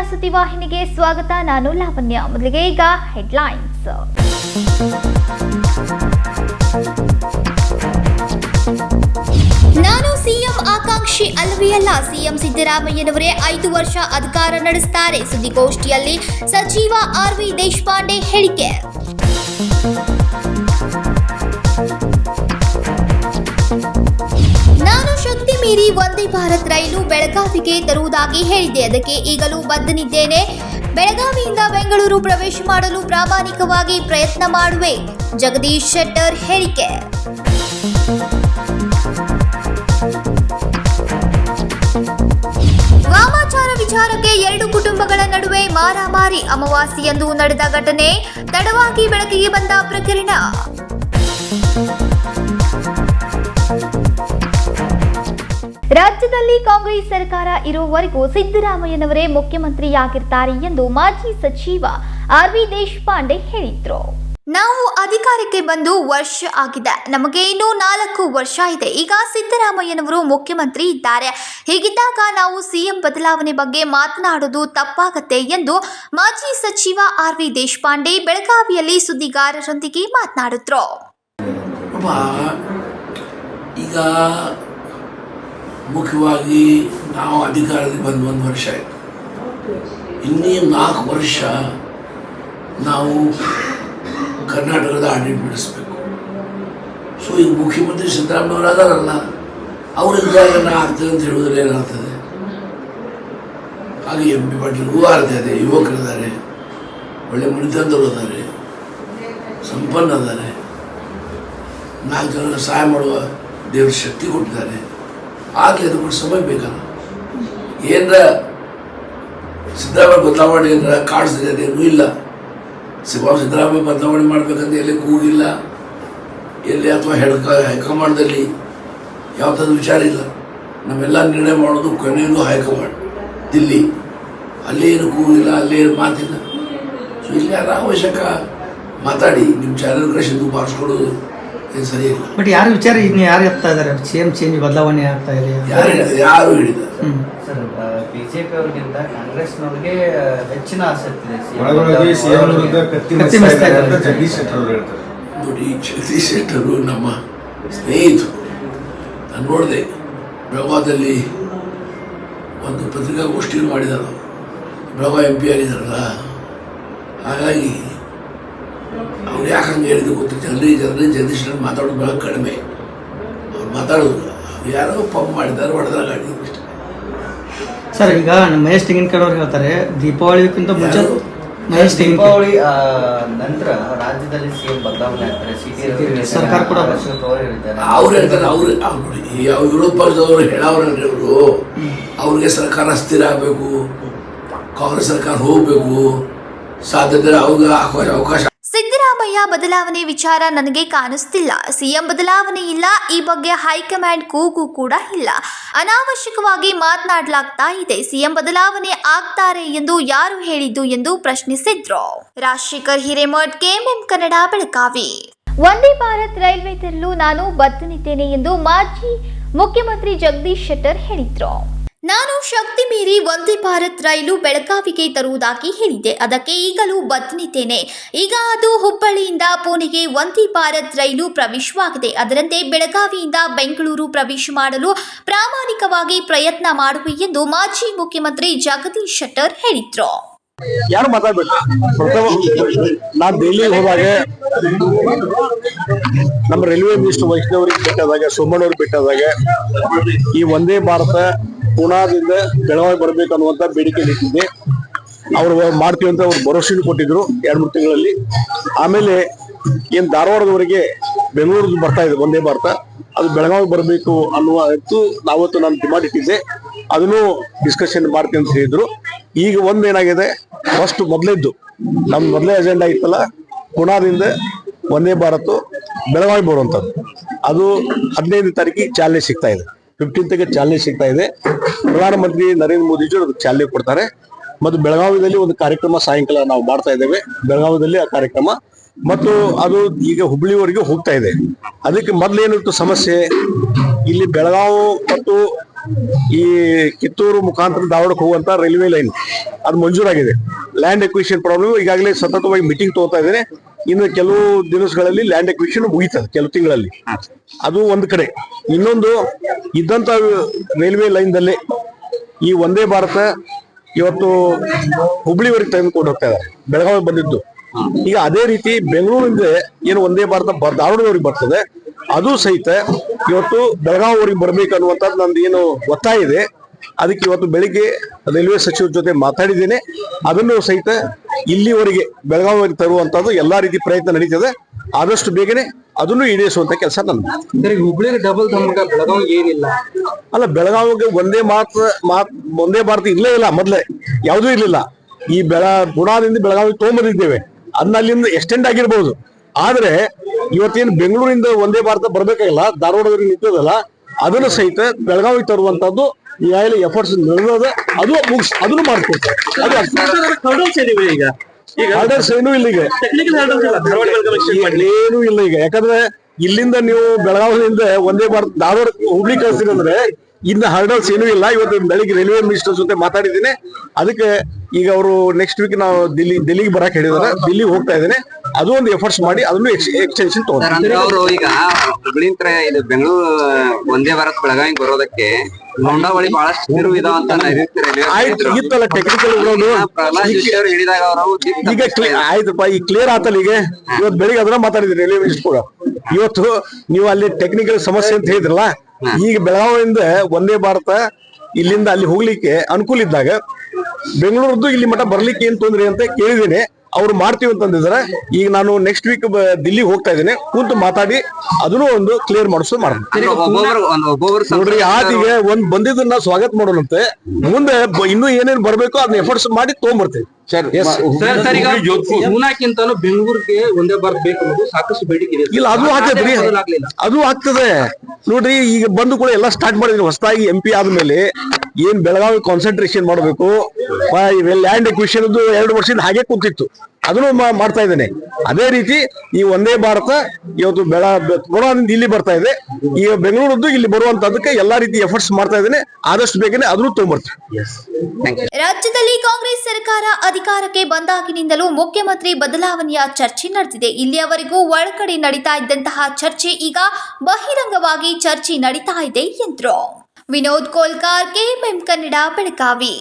ಸುದ್ದಿವಾಹಿನಿಗೆ ಸ್ವಾಗತ. ನಾನು ಲಾವಣ್ಯ. ಮೊದಲಿಗೆ ಈಗ ಹೆಡ್ಲೈನ್ಸ್. ನಾನು ಸಿಎಂ ಆಕಾಂಕ್ಷಿ ಅಲ್ಲವೇ ಅಲ್ಲ. ಸಿಎಂ ಸಿದ್ದರಾಮಯ್ಯನವರೇ 5 ವರ್ಷ ಅಧಿಕಾರ ನಡೆಸುತ್ತಾರೆ. ಸುದ್ದಿಗೋಷ್ಠಿಯಲ್ಲಿ ಸಚಿವ ಆರ್.ವಿ. ದೇಶಪಾಂಡೆ ಹೇಳಿಕೆ. ನಾನು ಶಕ್ತಿ ಮೀರಿ ವಂದೇ ಭಾರತ್ ರೈಲು ಬೆಳಗಾವಿಗೆ ತರುವುದಾಗಿ ಹೇಳಿದೆ. ಅದಕ್ಕೆ ಈಗಲೂ ಬದ್ಧನಿದ್ದೇನೆ. ಬೆಳಗಾವಿಯಿಂದ ಬೆಂಗಳೂರು ಪ್ರವೇಶ ಮಾಡಲು ಪ್ರಾಮಾಣಿಕವಾಗಿ ಪ್ರಯತ್ನ ಮಾಡುವೆ. ಜಗದೀಶ್ ಶೆಟ್ಟರ್ ಹೇಳಿಕೆ. ವಾಮಾಚಾರ ವಿಚಾರಕ್ಕೆ 2 ಕುಟುಂಬಗಳ ನಡುವೆ ಮಾರಾಮಾರಿ. ಅಮಾವಾಸ್ಯೆಯಂದು ನಡೆದ ಘಟನೆ ತಡವಾಗಿ ಬೆಳಕಿಗೆ ಬಂದ ಪ್ರಕರಣ. ರಾಜ್ಯದಲ್ಲಿ ಕಾಂಗ್ರೆಸ್ ಸರ್ಕಾರ ಇರುವವರೆಗೂ ಸಿದ್ದರಾಮಯ್ಯನವರೇ ಮುಖ್ಯಮಂತ್ರಿಯಾಗಿರ್ತಾರೆ ಎಂದು ಮಾಜಿ ಸಚಿವ ಆರ್.ವಿ. ದೇಶಪಾಂಡೆ ಹೇಳಿದ್ರು. ನಾವು ಅಧಿಕಾರಕ್ಕೆ ಬಂದು ವರ್ಷ ಆಗಿದೆ. ನಮಗೆ ಇನ್ನೂ 4 ವರ್ಷ ಇದೆ. ಈಗ ಸಿದ್ದರಾಮಯ್ಯನವರು ಮುಖ್ಯಮಂತ್ರಿ ಇದ್ದಾರೆ. ಹೀಗಿದ್ದಾಗ ನಾವು ಸಿಎಂ ಬದಲಾವಣೆ ಬಗ್ಗೆ ಮಾತನಾಡೋದು ತಪ್ಪಾಗತ್ತೆ ಎಂದು ಮಾಜಿ ಸಚಿವ ಆರ್.ವಿ. ದೇಶಪಾಂಡೆ ಬೆಳಗಾವಿಯಲ್ಲಿ ಸುದ್ದಿಗಾರರೊಂದಿಗೆ ಮಾತನಾಡಿದ್ರು. ಈಗ ಮುಖ್ಯವಾಗಿ ನಾವು ಅಧಿಕಾರದಲ್ಲಿ ಬಂದು 1 ವರ್ಷ ಆಯಿತು. ಇನ್ನೂ 4 ವರ್ಷ ನಾವು ಕರ್ನಾಟಕದ ಆಡಳಿತ ನಡೆಸಬೇಕು. ಸೊ ಈಗ ಮುಖ್ಯಮಂತ್ರಿ ಸಿದ್ದರಾಮಯ್ಯವರು ಅದಾರಲ್ಲ, ಅವ್ರಿಗೆ ಜಾಗನ ಆಗ್ತದೆ ಅಂತ ಹೇಳಿದ್ರೆ ಏನಾಗ್ತದೆ? ಹಾಗೆ ಎಂ ಪಿ ಪಾಟೀಲ್ಗೂ ಅರ್ಥ ಇದೆ, ಯುವಕರಿದ್ದಾರೆ, ಒಳ್ಳೆ ಮಣಿತಂದವರು ಇದ್ದಾರೆ, ಸಂಪನ್ನ ಅದ್ದಾರೆ, 4 ಜನರ ಸಹಾಯ ಮಾಡುವ ದೇವ್ರ ಶಕ್ತಿ ಕೊಟ್ಟಿದ್ದಾರೆ. ಆಗಲಿ, ಅದಕ್ಕೆ ಸಮಯ ಬೇಕಲ್ಲ. ಏನರ ಸಿದ್ದರಾಮಯ್ಯ ಬದಲಾವಣೆ ಏನರ ಕಾಡಿಸಿದೆ ಏನೂ ಇಲ್ಲ. ಸಿದ್ದರಾಮಯ್ಯ ಬದಲಾವಣೆ ಮಾಡಬೇಕಂತ ಎಲ್ಲಿ ಕೂಗಿಲ್ಲ, ಎಲ್ಲಿ ಅಥವಾ ಹೈಕಮಾಂಡಲ್ಲಿ ಯಾವ ಥರದ ವಿಚಾರ ಇಲ್ಲ. ನಾವೆಲ್ಲ ನಿರ್ಣಯ ಮಾಡೋದು ಕೊನೆಯದು ಹೈಕಮಾಂಡ್ ದಿಲ್ಲಿ. ಅಲ್ಲಿ ಏನು ಕೂಗಿಲ್ಲ, ಅಲ್ಲಿ ಏನು ಮಾತಿಲ್ಲ. ಸೊ ಇಲ್ಲಿ ಅನಾವಶ್ಯಕ ಮಾತಾಡಿ ನಿಮ್ಮ ಚಾನೆಲ್ ಕಡೆ ಬಾರಿಸ್ಕೊಡೋದು ಏನು ಸರಿ ಇಲ್ಲ. ಬಟ್ ಯಾರು ವಿಚಾರ ಇನ್ನು ಯಾರು ಎತ್ತಾ ಇದ್ದಾರೆ? ಸಿಎಂ ಚೇಂಜ್ ಬದಲಾವಣೆ ಆಗ್ತಾ ಇದೆ ಯಾರು ಹೇಳಿದ್ದಾರೆ? ಸರ್, ಬಿಜೆಪಿ ಅವ್ರಿಗಿಂತ ಕಾಂಗ್ರೆಸ್ನವ್ರಿಗೆ ಹೆಚ್ಚಿನ ಆಸಕ್ತಿ ಇದೆ. ನೋಡಿ, ಜಗದೀಶ್ ಶೆಟ್ಟರು ನಮ್ಮ ಸ್ನೇಹಿತರು. ನಾನು ನೋಡಿದೆ, ಬೆಳಗಾವದಲ್ಲಿ ಒಂದು ಪತ್ರಿಕಾಗೋಷ್ಠಿಯನ್ನು ಮಾಡಿದರು. ಬೆಳಗಾವಿ MP ಆಗಿದ್ದಾರಲ್ಲ, ಹಾಗಾಗಿ ಅವ್ರು ಯಾಕೆ ಹಂಗೆ ಹೇಳಿದ್ರು ಗೊತ್ತಿತ್ತು. ಜನರಿಗೆ ಜಗದೀಶ್ ಶೆಟ್ಟರ್ ಮಾತಾಡೋದು ಬಹಳ ಕಡಿಮೆ. ಅವ್ರು ಮಾತಾಡೋದು ಯಾರೋ ಪಂಪ್ ಮಾಡಿದ್ದಾರೆ, ಹೊಡೆದ ಗಾಡಿ ಇಷ್ಟ. ಸರ್, ಈಗ ಮಹೇಶ್ ತೆಂಗಿನಕಾಯಿ ಅವ್ರು ಹೇಳ್ತಾರೆ ದೀಪಾವಳಿಗಿಂತ ಮುಂಚೆ ದೀಪಾವಳಿ ನಂತರ ರಾಜ್ಯದಲ್ಲಿ ಸಿಎಂ ಬದಲಾವಣೆ ಆಗ್ತಾರೆ. ಸರ್ಕಾರ ಕೂಡ ಅವ್ರು ಹೇಳ್ತಾರೆ. ಅವ್ರು ನೋಡಿ, ಯಾವ ವಿರೋಧ ಪಕ್ಷದವರು ಹೇಳೋರಲ್ರಿ ಅವರು. ಅವ್ರಿಗೆ ಸರ್ಕಾರ ಸ್ಥಿರ ಆಗಬೇಕು, ಕಾಂಗ್ರೆಸ್ ಸರ್ಕಾರ ಹೋಗಬೇಕು, ಸಾಧ್ಯತೆ ಅವ್ರಿಗೆ ಅವಕಾಶ. ಸಿದ್ದರಾಮಯ್ಯ ಬದಲಾವಣೆ ವಿಚಾರ ನನಗೆ ಕಾಣಿಸ್ತಿಲ್ಲ. ಸಿಎಂ ಬದಲಾವಣೆ ಇಲ್ಲ. ಈ ಬಗ್ಗೆ ಹೈಕಮಾಂಡ್ ಕೂಗು ಕೂಡ ಇಲ್ಲ. ಅನಾವಶ್ಯಕವಾಗಿ ಮಾತನಾಡಲಾಗ್ತಾ ಇದೆ. ಸಿಎಂ ಬದಲಾವಣೆ ಆಗ್ತಾರೆ ಎಂದು ಯಾರು ಹೇಳಿದ್ದು ಎಂದು ಪ್ರಶ್ನಿಸಿದ್ರು. ರಾಜಶೇಖರ್ ಹಿರೇಮಠ್, KMM ಕನ್ನಡ, ಬೆಳಗಾವಿ. ವಂದೇ ಭಾರತ್ ರೈಲ್ವೆ ತರಲು ನಾನು ಬದ್ಧನಿದ್ದೇನೆ ಎಂದು ಮಾಜಿ ಮುಖ್ಯಮಂತ್ರಿ ಜಗದೀಶ್ ಶೆಟ್ಟರ್ ಹೇಳಿದ್ರು. ನಾನು ಶಕ್ತಿ ಮೀರಿ ವಂದೇ ಭಾರತ್ ರೈಲು ಬೆಳಗಾವಿಗೆ ತರುವುದಾಗಿ ಹೇಳಿದೆ. ಅದಕ್ಕೆ ಈಗಲೂ ಬದ್ಧನಿದ್ದೇನೆ. ಈಗ ಅದು ಹುಬ್ಬಳ್ಳಿಯಿಂದ ಪುಣೆಗೆ ವಂದೇ ಭಾರತ್ ರೈಲು ಪ್ರವೇಶವಾಗಿದೆ. ಅದರಂತೆ ಬೆಳಗಾವಿಯಿಂದ ಬೆಂಗಳೂರು ಪ್ರವೇಶ ಮಾಡಲು ಪ್ರಾಮಾಣಿಕವಾಗಿ ಪ್ರಯತ್ನ ಮಾಡುವೆ ಎಂದು ಮಾಜಿ ಮುಖ್ಯಮಂತ್ರಿ ಜಗದೀಶ್ ಶೆಟ್ಟರ್ ಹೇಳಿದ್ರು. ಯಾರು ಮಾತಾಡ್ಬೇಕು? ನಾನು ದೆಹಲಿಗೆ ಹೋದಾಗ ನಮ್ಮ ರೈಲ್ವೆ ಮಿನಿಸ್ಟರ್ ವೈಷ್ಣವ್ರಿಗೆ ಬಿಟ್ಟಾದಾಗ, ಸೋಮಣ್ಣವ್ರಿಗೆ ಬಿಟ್ಟಾದಾಗ ಈ ವಂದೇ ಭಾರತ ಪುಣಾದಿಂದ ಬೆಳಗಾವಿ ಬರ್ಬೇಕು ಅನ್ನುವಂತ ಬೇಡಿಕೆ ಇಟ್ಟಿದ್ದೆ. ಅವ್ರು ಮಾಡ್ತೀವಿ ಅಂತ ಅವ್ರು ಭರವಸೆ ಕೊಟ್ಟಿದ್ರು 2-3 ತಿಂಗಳಲ್ಲಿ. ಆಮೇಲೆ ಏನ್ ಧಾರವಾಡದವರೆಗೆ ಬೆಂಗಳೂರಿಗೆ ಬರ್ತಾ ಇದೆ ವಂದೇ ಭಾರತ, ಅದು ಬೆಳಗಾವಿ ಬರಬೇಕು ಅನ್ನುವ ನಾವತ್ತು ನಾನು ಡಿಮಾಂಡ್ ಇಟ್ಟಿದ್ದೆ. ಅದನ್ನು ಡಿಸ್ಕಷನ್ ಮಾಡ್ತೀನಿ ಅಂತ ಹೇಳಿದ್ರು. ಈಗ ಒಂದೇನಾಗಿದೆ, ಫಸ್ಟ್ ನಮ್ಮ ಮೊದಲೇ ಅಜೆಂಡಾ ಇತ್ತಲ್ಲ, ಪುಣಾದಿಂದ ವಂದೇ ಭಾರತ ಬೆಳಗಾವಿ ಬರುವಂಥದ್ದು. ಅದು 15ನೇ ತಾರೀಕಿಗೆ ಚಾಲನೆ ಸಿಗ್ತಾ ಇದೆ. 15ಕ್ಕೆ ಚಾಲನೆ ಸಿಗ್ತಾ ಇದೆ. ಪ್ರಧಾನಮಂತ್ರಿ ನರೇಂದ್ರ ಮೋದಿಜಿ ಅದಕ್ಕೆ ಚಾಲನೆ ಕೊಡ್ತಾರೆ. ಮತ್ತು ಬೆಳಗಾವಿಯಲ್ಲಿ ಒಂದು ಕಾರ್ಯಕ್ರಮ ಸಾಯಂಕಾಲ ನಾವು ಮಾಡ್ತಾ ಇದ್ದೇವೆ. ಬೆಳಗಾವಿಯಲ್ಲಿ ಆ ಕಾರ್ಯಕ್ರಮ ಮತ್ತು ಅದು ಈಗ ಹುಬ್ಬಳ್ಳಿವರೆಗೆ ಹೋಗ್ತಾ ಇದೆ. ಅದಕ್ಕೆ ಮೊದಲೇನಿತ್ತು ಸಮಸ್ಯೆ, ಇಲ್ಲಿ ಬೆಳಗಾವಿ ಮತ್ತು ಈ ಕಿತ್ತೂರು ಮುಖಾಂತರ ಧಾರವಾಡಕ್ಕೆ ಹೋಗುವಂತ ರೈಲ್ವೆ ಲೈನ್ ಅದು ಮಂಜೂರಾಗಿದೆ. ಲ್ಯಾಂಡ್ ಎಕ್ವಿಷನ್ ಪ್ರಾಬ್ಲಮ್ ಈಗಾಗಲೇ ಸತತವಾಗಿ ಮೀಟಿಂಗ್ ತಗೋತಾ ಇದ್ದೇನೆ. ಇನ್ನು ಕೆಲವು ದಿವಸಗಳಲ್ಲಿ ಲ್ಯಾಂಡ್ ಎಕ್ವಿಷನ್ ಮುಗೀತದೆ, ಕೆಲವು ತಿಂಗಳಲ್ಲಿ. ಅದು ಒಂದು ಕಡೆ. ಇನ್ನೊಂದು ಇದ್ದಂತ ರೈಲ್ವೆ ಲೈನ್ ದಲ್ಲಿ ಈ ವಂದೇ ಭಾರತ ಇವತ್ತು ಹುಬ್ಳಿವರೆಗೆ ತೆಗೆದುಕೊಂಡು ಹೋಗ್ತಾ ಇದ್ದಾರೆ, ಬೆಳಗಾವಿ ಬಂದಿದ್ದು. ಈಗ ಅದೇ ರೀತಿ ಬೆಂಗಳೂರಿಂದ ಏನು ವಂದೇ ಭಾರತ ಧಾರವಾಡದವ್ರಿಗೆ ಬರ್ತದೆ, ಅದು ಸಹಿತ ಇವತ್ತು ಬೆಳಗಾವಿವರೆಗೆ ಬರ್ಬೇಕು ಅನ್ನುವಂಥದ್ದು ನಂದು ಏನು ಒತ್ತಾಯ ಇದೆ. ಅದಕ್ಕೆ ಇವತ್ತು ಬೆಳಿಗ್ಗೆ ರೈಲ್ವೆ ಸಚಿವರ ಜೊತೆ ಮಾತಾಡಿದ್ದೇನೆ. ಅದನ್ನು ಸಹಿತ ಇಲ್ಲಿವರೆಗೆ ಬೆಳಗಾವಿವರೆಗೆ ತರುವಂತದ್ದು ಎಲ್ಲಾ ರೀತಿ ಪ್ರಯತ್ನ ನಡೀತದೆ. ಆದಷ್ಟು ಬೇಗನೆ ಅದನ್ನು ಈಡೇರಿಸುವಂತ ಕೆಲಸ ನಂದು. ಹುಬ್ಳಿಗೆ ಡಬಲ್ ಧಮಕ, ಬೆಳಗಾವಿ ಏನಿಲ್ಲ ಅಲ್ಲ, ಬೆಳಗಾವಿಗೆ ಒಂದೇ ಭಾರತ ಇರ್ಲೇ ಇಲ್ಲ, ಮೊದ್ಲೇ ಯಾವುದೂ ಇರ್ಲಿಲ್ಲ. ಈ ಪುಣಾದಿಂದ ಬೆಳಗಾವಿ ತೊಗೊಂಬಂದಿದ್ದೇವೆ, ಅದನ್ನ ಅಲ್ಲಿಂದ ಎಕ್ಸ್ಟೆಂಡ್ ಆಗಿರ್ಬೋದು. ಆದ್ರೆ ಇವತ್ತೇನು ಬೆಂಗಳೂರಿಂದ ಒಂದೇ ಭಾರತ ಬರ್ಬೇಕಾಗಿಲ್ಲ, ಧಾರವಾಡದಲ್ಲಿ ನಿಂತದಲ್ಲ, ಅದನ್ನು ಸಹಿತ ಬೆಳಗಾವಿ ತರುವಂತದ್ದು ಈಗಾಗಲೇ ಎಫರ್ಟ್ಸ್ ನಡೆದ, ಅದು ಅದನ್ನು ಮಾಡ್ಕೊಡ್ತಾರೆ. ಹರ್ಡಲ್ಸ್ ಏನೂ ಇಲ್ಲ ಈಗ, ಏನೂ ಇಲ್ಲ ಈಗ. ಯಾಕಂದ್ರೆ ಇಲ್ಲಿಂದ ನೀವು ಬೆಳಗಾವಿಯಿಂದ ಒಂದೇ ಭಾರತ ಧಾರವಾಡ ಹುಬ್ಳಿ ಕಳಿಸ್ತೀರಿ ಅಂದ್ರೆ ಇನ್ನು ಹರ್ಡಲ್ಸ್ ಏನೂ ಇಲ್ಲ. ಇವತ್ತು ಬೆಳಿಗ್ಗೆ ರೈಲ್ವೆ ಮಿನಿಸ್ಟರ್ ಜೊತೆ ಮಾತಾಡಿದ್ದೀನಿ. ಅದಕ್ಕೆ ಈಗ ಅವರು ನೆಕ್ಸ್ಟ್ ವೀಕ್ ನಾವು ದಿಲ್ಲಿಗೆ ಬರಕ್ ಹೇಳಿದಾರೆ, ದಿಲ್ಲಿಗೆ ಹೋಗ್ತಾ ಇದ್ದೇನೆ. ಅದು ಒಂದು ಎಫರ್ಟ್ಸ್ ಮಾಡಿ ಅದನ್ನು ಎಕ್ಸ್ಟೆನ್ಷನ್ ತಗೊಂಡ್ರೆ ಅವರು ಈಗ ಹುಬ್ಳಿಂತ್ರ ಇದು ಬೆಂಗಳೂರು ಒಂದೇ ಭಾರತ ಬೆಳಗಾವಿ ಬರೋದಕ್ಕೆ ಲೋಂಡಾವಳಿ ಬಹಳಷ್ಟು ತಿರುವು ಇದಾವಂತ ಆಯ್ತು. ಇತ್ತಲ್ಲ ಟೆಕ್ನಿಕಲ್ ಹೇಳಿದಾಗ ಅವರು ಈಗ ಆಯ್ತಪ್ಪ, ಈಗ ಕ್ಲಿಯರ್ ಆತಲ್ಲ. ಈಗ ಇವತ್ತು ಬೆಳಿಗ್ಗೆ ಅದನ್ನ ಮಾತಾಡಿದ್ರಿ ರೈಲ್ವೆ ಮಿನಿಸ್ಟರ್ ಕೂಡ. ಇವತ್ತು ನೀವು ಅಲ್ಲಿ ಟೆಕ್ನಿಕಲ್ ಸಮಸ್ಯೆ ಅಂತ ಹೇಳಿದ್ರಲ್ಲ, ಈಗ ಬೆಳಗಾವಿಯಿಂದ ಒಂದೇ ಭಾರತ ಇಲ್ಲಿಂದ ಅಲ್ಲಿ ಹೋಗ್ಲಿಕ್ಕೆ ಅನುಕೂಲ ಇದ್ದಾಗ ಬೆಂಗಳೂರದ್ದು ಇಲ್ಲಿ ಮಠ ಬರ್ಲಿಕ್ಕೆ ಏನ್ ತೊಂದ್ರೆ ಅಂತ ಕೇಳಿದ್ದೇನೆ. ಅವ್ರು ಮಾಡ್ತೀವಿ ಅಂತಂದಿದ್ದಾರೆ. ಈಗ ನಾನು ನೆಕ್ಸ್ಟ್ ವೀಕ್ ದಿಲ್ಲಿಗೆ ಹೋಗ್ತಾ ಇದ್ದೇನೆ, ಕೂತು ಮಾತಾಡಿ ಅದನ್ನು ಒಂದು ಕ್ಲಿಯರ್ ಮಾಡಿಸೋದು ಮಾಡ್ತೀನಿ. ನೋಡ್ರಿ, ಆದಿಗೆ ಒಂದ್ ಬಂದಿದ್ದನ್ನ ಸ್ವಾಗತ ಮಾಡೋಣಂತೆ. ಮುಂದೆ ಇನ್ನೂ ಏನೇನ್ ಬರ್ಬೇಕು ಅದನ್ನ ಎಫರ್ಟ್ಸ್ ಮಾಡಿ ತಗೊಂಡ್ಬರ್ತೀವಿ. ಪೂನಾಕ್ಕಿಂತಲೂ ಬೆಂಗಳೂರಿಗೆ ಒಂದೇ ಭಾರತ ಬೇಕು ಅನ್ನೋದು ಸಾಕಷ್ಟು ಬೇಡಿಕೆ ಇದೆ. ಇಲ್ಲ, ಅದು ಆಗ್ತದ್ರಿ, ಅದು ಆಗ್ತದೆ. ನೋಡ್ರಿ, ಈಗ ಬಂದು ಕೂಡ ಎಲ್ಲ ಸ್ಟಾರ್ಟ್ ಮಾಡಿದ್ರಿ. ಹೊಸದಾಗಿ MP ಆದ್ಮೇಲೆ ಏನ್ ಬೆಳಗಾವಿ ಕಾನ್ಸಂಟ್ರೇಷನ್ ಮಾಡಬೇಕು, ಲ್ಯಾಂಡ್ ಎಕ್ವಿಷನ್ 2 ವರ್ಷದಿಂದ ಹಾಗೆ ಕೂತಿತ್ತು, ಅದನ್ನು ಮಾಡ್ತಾ ಇದ್ದೇನೆ. ಅದೇ ರೀತಿ ಈ ಒಂದೇ ಭಾರತ ಇವತ್ತು ಪುಣಾದಿಂದ ಇಲ್ಲಿ ಬರ್ತಾ ಇದೆ. ಈಗ ಬೆಂಗಳೂರದ್ದು ಇಲ್ಲಿ ಬರುವಂತದಕ್ಕೆ ಎಲ್ಲಾ ರೀತಿ ಎಫರ್ಟ್ಸ್ ಮಾಡ್ತಾ ಇದ್ದೇನೆ. ಆದಷ್ಟು ಬೇಗನೆ ಅದನ್ನು ತಗೊಂಡ್ಬರ್ತೀವಿ. ರಾಜ್ಯದಲ್ಲಿ ಕಾಂಗ್ರೆಸ್ ಸರ್ಕಾರ ಅಧಿಕಾರಕ್ಕೆ ಬಂದಾಗಿನಿಂದಲೂ ಮುಖ್ಯಮಂತ್ರಿ ಬದಲಾವಣೆಯ ಚರ್ಚೆ ನಡೆದಿದೆ. ಇಲ್ಲಿಯವರೆಗೂ ಒಳಗಡೆ ನಡೀತಾ ಇದ್ದಂತಹ ಚರ್ಚೆ ಈಗ ಬಹಿರಂಗವಾಗಿ ಚರ್ಚೆ ನಡೀತಾ ಇದೆ ಎಂದರು. ವಿನೋದ್ ಕೋಲ್ಕಾರ್, KMM ಕನ್ನಡ, ಬೆಳಗಾವಿ.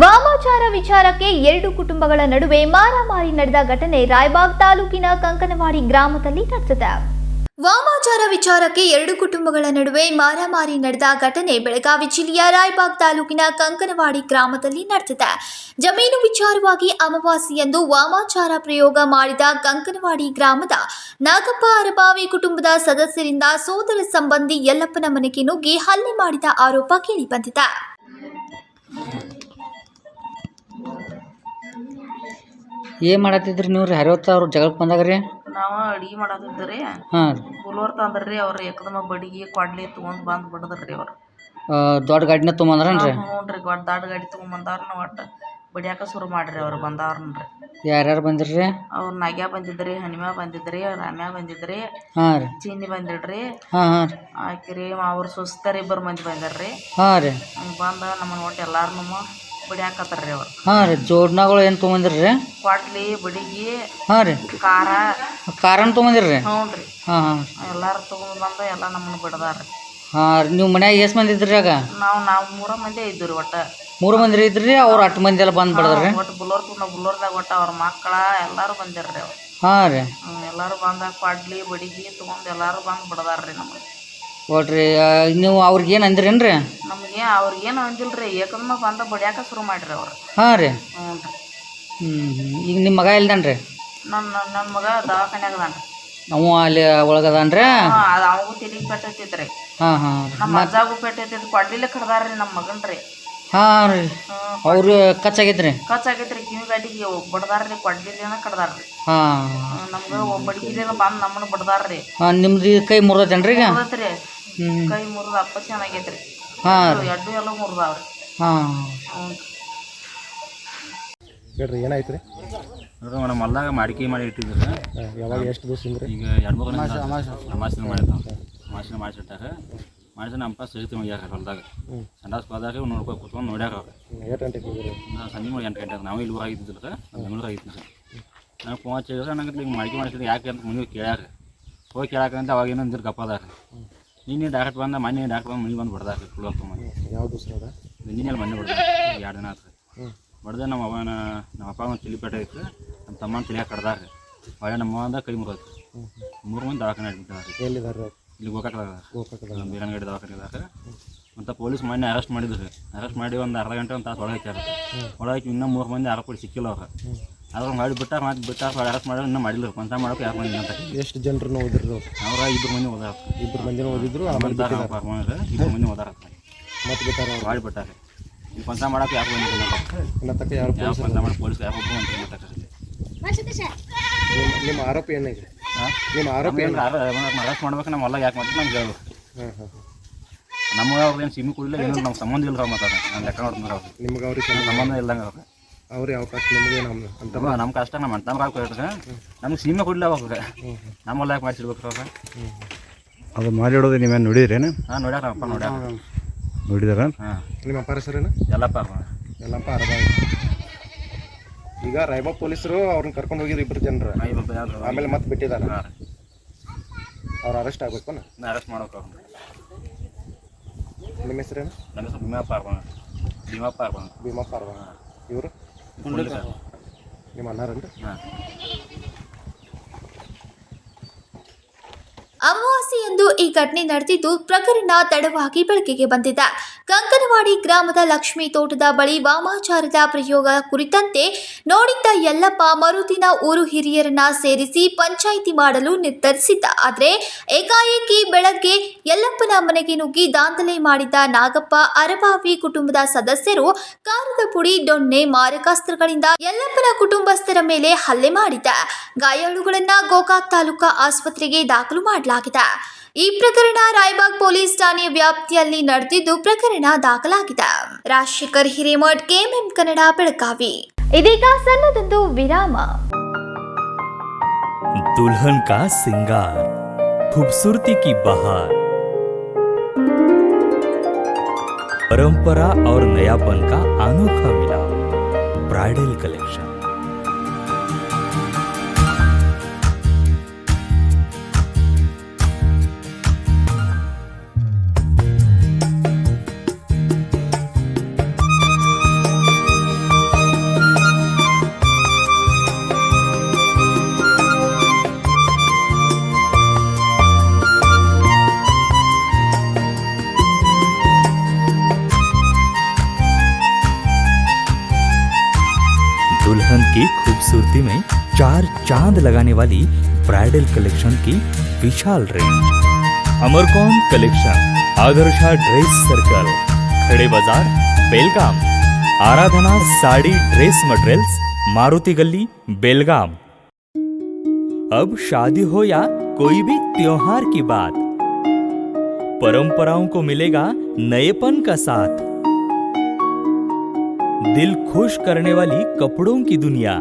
ವಾಮಾಚಾರ ವಿಚಾರಕ್ಕೆ 2 ಕುಟುಂಬಗಳ ನಡುವೆ ಮಾರಾಮಾರಿ ನಡೆದ ಘಟನೆ ರಾಯಬಾಗ್ ತಾಲೂಕಿನ ಕಂಕನವಾಡಿ ಗ್ರಾಮದಲ್ಲಿ ನಡೆದಿದೆ. ವಾಮಾಚಾರ ವಿಚಾರಕ್ಕೆ 2 ಕುಟುಂಬಗಳ ನಡುವೆ ಮಾರಾಮಾರಿ ನಡೆದ ಘಟನೆ ಬೆಳಗಾವಿ ಜಿಲ್ಲೆಯ ರಾಯಬಾಗ್ ತಾಲೂಕಿನ ಕಂಕನವಾಡಿ ಗ್ರಾಮದಲ್ಲಿ ನಡೆದಿದೆ. ಜಮೀನು ವಿಚಾರವಾಗಿ ಅಮಾವಾಸ್ಯೆಯಂದು ವಾಮಾಚಾರ ಪ್ರಯೋಗ ಮಾಡಿದ ಕಂಕನವಾಡಿ ಗ್ರಾಮದ ನಾಗಪ್ಪ ಅರಬಾವಿ ಕುಟುಂಬದ ಸದಸ್ಯರಿಂದ ಸೋದರ ಸಂಬಂಧಿ ಯಲ್ಲಪ್ಪನ ಮನೆಗೆ ನುಗ್ಗಿ ಹಲ್ಲೆ ಮಾಡಿದ ಆರೋಪ ಕೇಳಿಬಂದಿದೆ. ಏನ್ ಮಾಡತ್ತಿದ್ರಿ ನೀವು? ಹರಿವತ್ತ ಅವ್ರು ಜಗಳಕ್ಕೆ ಬಂದಾಗ್ರಿ ನಾವು ಅಡಿಗೆ ಮಾಡತ್ತಿದ್ರಿ. ಬುಲ್ವರ್ ತಂದ್ರಿ, ಅವ್ರ ಏಕದಮ ಬಡಿಗೆ ಕೊಡ್ಲಿ ತಗೊಂಡ್ ಬಂದ್ ಬಿಡದ್ರಿ. ಅವ್ರು ದೊಡ್ಡ ಗಾಡಿನ ತೊಗೊಂಬಂದ್ರನ್ರಿ? ಹ್ಞೂನ್ರಿ, ದೊಡ್ಡ ಗಾಡಿ ತಗೊಂಬಂದಾರ. ಒಟ್ಟು ಬಡಿಯಾಕ ಶುರು ಮಾಡ್ರಿ. ಅವ್ರು ಬಂದವ್ರನ್ರಿ. ಯಾರ್ಯಾರು ಬಂದಿರ್ರಿ? ಅವ್ರ ನಾಗ್ಯಾ ಬಂದಿದ್ರಿ, ಹನಿಮ್ಯಾ ಬಂದಿದ್ರಿ, ರಾಮ್ಯಾ ಬಂದಿದ್ರಿ, ಚೀನಿ ಬಂದಿಡ್ರಿ, ಆಕಿರಿ ಅವ್ರ ಸುಸ್ತರಿ 2 ಮಂದಿ ಬಂದಾರ್ರಿ. ಬಂದ ನಮ್ಮನ್ನ ಒಟ್ಟು ಎಲ್ಲಾರನು ಬಡಿಯಾಕತ್ತಾರ್ರಿ. ಅವ್ರು ಜೋಡ್ನಾಗಳು ಏನ್ ತೊಗೊಂಬಂದಿರ್ರಿ? ಕೊಡ್ಲಿ, ಬಡಿಗಿ, ಕಾರನ್ ತೊಗೊಂಬಂದಿರ್ರಿ? ಹ್ಞೂನ್ರಿ, ಎಲ್ಲಾರು ತಗೊಂಡ್ ಬಂದ ಎಲ್ಲ ನಮ್ಮನ್ನ ಬಿಡದಾರ್ರಿ. ನೀವು ಮನ್ಯಾಗ ಎಷ್ಟ್ ಮಂದಿ ಇದ್ರಿ ಆಗ? ನಾವು 3 ಮಂದಿ ಇದ್ರಿ. ಒಟ್ಟ 3 ಮಂದಿ ಇದ್ರಿ. ಅವ್ರು 8 ಮಂದಿ ಎಲ್ಲ ಬಂದ್ ಬಿಡದ್ರಿ? ಒಟ್ಟು ಬುಲ್ಲೋರ್ದಾಗ ಒಟ್ಟ ಅವ್ರ ಮಕ್ಕಳ ಎಲ್ಲಾರು ಬಂದಿರ್ರಿ. ಅವ್ರು ಎಲ್ಲಾರು ಬಂದಾಗ ಕೊಡ್ಲಿ, ಬಡಿಗಿ ತಗೊಂಡ್ ಎಲ್ಲಾರು ಬಂದ್ ಬಿಡದಾರ್ರಿ. ನಮ್ಗೆ ಒಟ್ರಿ ನೀವು ಅವ್ರಿಗೆ ಏನ್ ಅಂದಿರೇನ್ರಿ? ನಮ್ಗೆ ಅವ್ರಿಗೇನು ಅಂದಿಲ್ರಿ, ಏಕದಮ್ಮ ಬಂದ ಬಡಿಯಾಕ ಶುರು ಮಾಡ್ರಿ ಅವ್ರು. ಈಗ ನಿಮ್ಮ ಮಗ ಇಲ್ದನ್ರಿ? ನನ್ನ ಮಗ ದವಾಖಾನ್ಯಾಗ ಅದಾನ್ರಿ. ಅವ ಅಲ್ಲಿ ಒಳಗದಾನ್ರಿ? ಅವಂಗೂ ತಿಲಿಗೆ ಪೆಟ್ಟೈತಿದ್ರಿ. ನಮ್ಮ ಅಜ್ಜಾಗೂ ಪೆಟ್ಟೈತಿದ್. ಕೊಡ್ಲಿಲ್ಲ ಕಡ್ದಾರ್ರಿ ನಮ್ಮ ಮಗನ್ರಿ. ಅವ್ರು ಕಚ್ಚಾಗೈತ್ರಿ? ಕಚ್ಚಾಗೈತ್ರಿ. ಕಿವಿ ಗಾಡಿಗೆ ಬಡ್ದಾರ್ರಿ. ಕೊಡ್ಲಿಲ್ಲ ಕಡ್ದಾರ್ರಿ. ನಮ್ಗ ಬಡಗಿಲಿಲ್ಲ ಬಂದ್ ನಮ್ಮನ್ನ ಬಡ್ದಾರ್ರಿ. ನಿಮ್ದು ಕೈ ಮುರ್ದೈತೇನ್ರಿ? ಈಗ ಕೈ ಮುರಿದ ಅಪ್ಪಸಿ ಏನಾಗೈತ್ರಿ. ಎಡ್ಡು ಎಲ್ಲ ಮುರಿದಾವ್ರಿ. ಹೇಳ್ರಿ, ಏನಾಯ್ತ್ರಿ? ನೋಡ್ರಿ ಮೇಡಮ್, ಹೊಲ್ದಾಗ ಮಾಡಿಕೆ ಮಾಡಿ ಇಟ್ಟಿದ್ರು. ಯಾವಾಗ ಎಷ್ಟು ದಿವಸ? ಈಗ 2-3 ಅಮಾಸಿನ ಮಾಡಿರ್ತಾವೆ. ಅಮಾಸಿನ ಮಾಡಿಸಿಟ್ಟಾಗ ಮಾಡಿಸಿ ನಮ್ಮ ಅಪ್ಪ ಸಹಿತ ಹೋಗ್ಯಾರ ಹೊಲ್ದಾಗ ಸಂಡಾಸ್ ಹೋದಾಗ ನೋಡ್ಕೊಂಡು ಕೂತ್ಕೊಂಡು ನೋಡ್ಯಾರ ಅವ್ರು ಸಂಜೆ 8 ಗಂಟೆ ನಾವು ಇಲ್ಲಿ ಆಗಿದ್ದಿಲ್ಲ ಬೆಂಗಳೂರು ಆಗಿತ್ತು ಸರ್ ನಾನು ಫೋನ್ ಹಚ್ಚಿದ್ರೆ ನಂಗೆ ಹಿಂಗೆ ಮಾಡಿಸಿದ್ರೆ ಯಾಕೆ ಅಂತ ಮುಂದೆ ಕೇಳ್ಯಾರ ಹೋಗಿ ಕೇಳಾಕಂತ ಅವಾಗ ಏನಂದ್ರೆ ಗಪ್ಪ ಅದಾರ ನೀನು ಡಾಕ್ಟರ್ ಬಂದ ಮೊನ್ನೆ ಡಾಕ್ಟರ್ ಬಂದು ಮನೆ ಬಂದು ಬಡ್ದಾಕ ಕುಳೋಕೆ ಯಾವುದು ಸರ್ ಇಂಜಿನಿಯರ್ ಮೊನ್ನೆ ಬಡ್ದ 2 ದಿನ ಆಯ್ತು ಬಡ್ದೆ ನಮ್ಮ ಅಪ್ಪ ಒಂದು ತಿಲಿಪೇಟೆ ಇತ್ತು ನಮ್ಮ ತಮ್ಮನ ತಿಳಿಯಾಕ ಕಡ್ದಾರ ಹೊಳೆ ನಮ್ಮ ಅಂದ ಕೈ ಮುರಿತು 3 ಮಂದಿ ದವಾಖಾನೆ ಅಡ್ಮಿಟ್ ಎಲ್ಲಿದ್ದಾರೆ ಇಲ್ಲಿ ಗೋಕಾಕದಾಗ ಬೀರನಗಡಿ ದವಾಖಾನೆದಾಗ ಮತ್ತು ಪೊಲೀಸ್ ಮೊನ್ನೆ ಅರೆಸ್ಟ್ ಮಾಡಿದ್ರು ಅರೆಸ್ಟ್ ಮಾಡಿ ಒಂದು ಅರ್ಧ ಗಂಟೆ ಒಂದು ತಾಸು ಒಳಗೆ ಹಾಕ್ಯಾರ ಒಳಗೆ ಹಾಕಿ ಇನ್ನೂ 3 ಮಂದಿ ಆರೋಪಿ ಸಿಕ್ಕಿಲ್ಲ ಅವ್ರು ಅದ್ರ ಮಾಡಿ ಬಿಟ್ಟಾರ ಮತ್ತು ಬಿಟ್ಟಾರ ಅರೆಸ್ಟ್ ಮಾಡಿದ್ರೆ ಇನ್ನೂ ಮಾಡಿಲ್ಲ ಪಂಚ ಮಾಡೋಕೆ 2 ಮಂದಿ ಅಂತ ಎಷ್ಟು ಜನರನ್ನು ಓದಿದ್ರು ಅವ್ರ 2 ಮಂದಿ ಓದಾರ 2 ಮಂದಿನ ಓದಿದ್ರು 2 ಮಂದಿ ಓದಾರ ಮತ್ತೆ ಬಿಟ್ಟಾರ ಮಾಡಿ ಬಿಟ್ಟಾರೆ ಇಲ್ಲಿ ಪಂಚ ಮಾಡೋಕೆ 2 ಮಂದಿ ಇನ್ನ ತಕ್ಕ ಯಾರು ಪಂಚ ಮಾಡಿ ಪೊಲೀಸ್ ಯಾರೊಬ್ಬರು ಅಂತ ನಿಮ್ಮ ಆರೋಪ ಏನಾಗಿದೆ ನಿಮ್ಮ ಆರೋಪ ಏನು ಅರೆಸ್ಟ್ ಮಾಡ್ಬೇಕು ನಮ್ಮ ಹೊಲ ಯಾಕೆ ಮಾಡ್ತೀವಿ ನಮ್ಗೆ ಹೇಳ್ಬೇಕು ನಮಗೆ ಅವ್ರೇನು ಸಿಮಿ ಕೊಡಲಿಲ್ಲ ಏನು ನಮ್ಮ ಸಂಬಂಧ ಇಲ್ಲ ಮಾತಾಡ ನಾನು ಲೆಕ್ಕ ನೋಡ್ತಾರೆ ಅವ್ರು ನಿಮ್ಗೆ ಅವ್ರಿಗೆ ಸಂಬಂಧ ಇಲ್ಲಂಗೆ ಅವ್ರು ಅವ್ರು ಯಾವ ಕಷ್ಟ ನಿಮಗೆ ಅಂತ ನಮ್ಮ ಕಷ್ಟ ನಮ್ಮ ಅಣ್ಣ ಹಾಕ್ಬಿಟ್ರೆ ನಮ್ಗೆ ಸೀಮೆ ಕೊಡಲಿಲ್ಲ ಅವಾಗ ನಮ್ಮ ಹೊಲ ಯಾಕೆ ಮಾಡಿಸಿರ್ಬೇಕು ಅವ್ರು ಅದು ಮಾಡಿಡೋದು ನೀವೇನು ನೋಡಿದ್ರೇನು? ಹಾಂ ನೋಡ್ಯಾರ ಅಪ್ಪ ನೋಡಿದಾರ. ಹಾಂ ನಿಮ್ಮ ಅಪ್ಪ ಹೆಸರೇನು? ಎಲ್ಲಪ್ಪ ಅರ್ಧ. ಈಗ ರಾಯಬಾಗ್ ಪೊಲೀಸರು ಅವ್ರನ್ನ ಕರ್ಕೊಂಡು ಹೋಗಿದ್ರು 2 ಜನರು ಆಮೇಲೆ ಮತ್ತೆ ಬಿಟ್ಟಿದ್ದಾರೆ ಅವ್ರು ಅರೆಸ್ಟ್ ಆಗ್ಬೇಕು ಅರೆಸ್ಟ್ ಮಾಡೋಕೆ ನಿಮ್ಮ ಹೆಸರೇನು? ನನ್ನ ಹೆಸರು ಭೀಮಪ್ಪ ಅರ್ಬನ್ ಇವರು ನಿಮ್ಮ ಅಣ್ಣಾರನ್ರಿ? ಹಾಂ ಅಮಾವಾಸ್ಯೆಯಂದು ಈ ಘಟನೆ ನಡೆದಿದ್ದು ಪ್ರಕರಣ ತಡವಾಗಿ ಬೆಳಕಿಗೆ ಬಂದಿದೆ. ಕಂಕನವಾಡಿ ಗ್ರಾಮದ ಲಕ್ಷ್ಮೀ ತೋಟದ ಬಳಿ ವಾಮಾಚಾರದ ಪ್ರಯೋಗ ಕುರಿತಂತೆ ನೋಡಿದ್ದ ಯಲ್ಲಪ್ಪ ಮರುದಿನ ಊರು ಹಿರಿಯರನ್ನ ಸೇರಿಸಿ ಪಂಚಾಯಿತಿ ಮಾಡಲು ನಿರ್ಧರಿಸಿದ್ದ. ಆದರೆ ಏಕಾಏಕಿ ಬೆಳಗ್ಗೆ ಯಲ್ಲಪ್ಪನ ಮನೆಗೆ ನುಗ್ಗಿ ದಾಂಧಲೆ ಮಾಡಿದ್ದ ನಾಗಪ್ಪ ಅರಬಾವಿ ಕುಟುಂಬದ ಸದಸ್ಯರು ಕಾರದ ಪುಡಿ, ದೊಣ್ಣೆ, ಮಾರಕಾಸ್ತ್ರಗಳಿಂದ ಯಲ್ಲಪ್ಪನ ಕುಟುಂಬಸ್ಥರ ಮೇಲೆ ಹಲ್ಲೆ ಮಾಡಿದ್ದ. ಗಾಯಾಳುಗಳನ್ನ ಗೋಕಾಕ್ ತಾಲೂಕಾ ಆಸ್ಪತ್ರೆಗೆ ದಾಖಲು ಮಾಡಲಾಗಿದೆ. ಈ ಪ್ರಕರಣ ರಾಯಬಾಗ್ ಪೊಲೀಸ್ ಠಾಣೆಯ ವ್ಯಾಪ್ತಿಯಲ್ಲಿ ನಡೆದಿದ್ದು ಪ್ರಕರಣ ದಾಖಲಾಗಿದೆ. ರಾಜಶೇಖರ್ ಹಿರೇಮಠ್, ಕೆಎಂಎಂ ಕನ್ನಡ, ಬೆಳಗಾವಿ. ಇದೀಗ ಸಣ್ಣದೊಂದು ವಿರಾಮ. दुल्हन का सिंगार, खूबसूरती की बहार, परंपरा और नयापन का अनोखा मिलाप, ब्राइडल कलेक्शन। दुल्हन की खूबसूरती में 4 चांद लगाने वाली ब्राइडल कलेक्शन की विशाल रेंज। अमरकॉन collection, Adarsha dress circle, Khade Bazaar, Belgaum. Aradhana sari dress materials, Maruti Galli, Belgaum. अब शादी हो या कोई भी त्योहार की बात, परंपराओं को मिलेगा नएपन का साथ। दिल खुश करने वाली कपड़ों की दुनिया।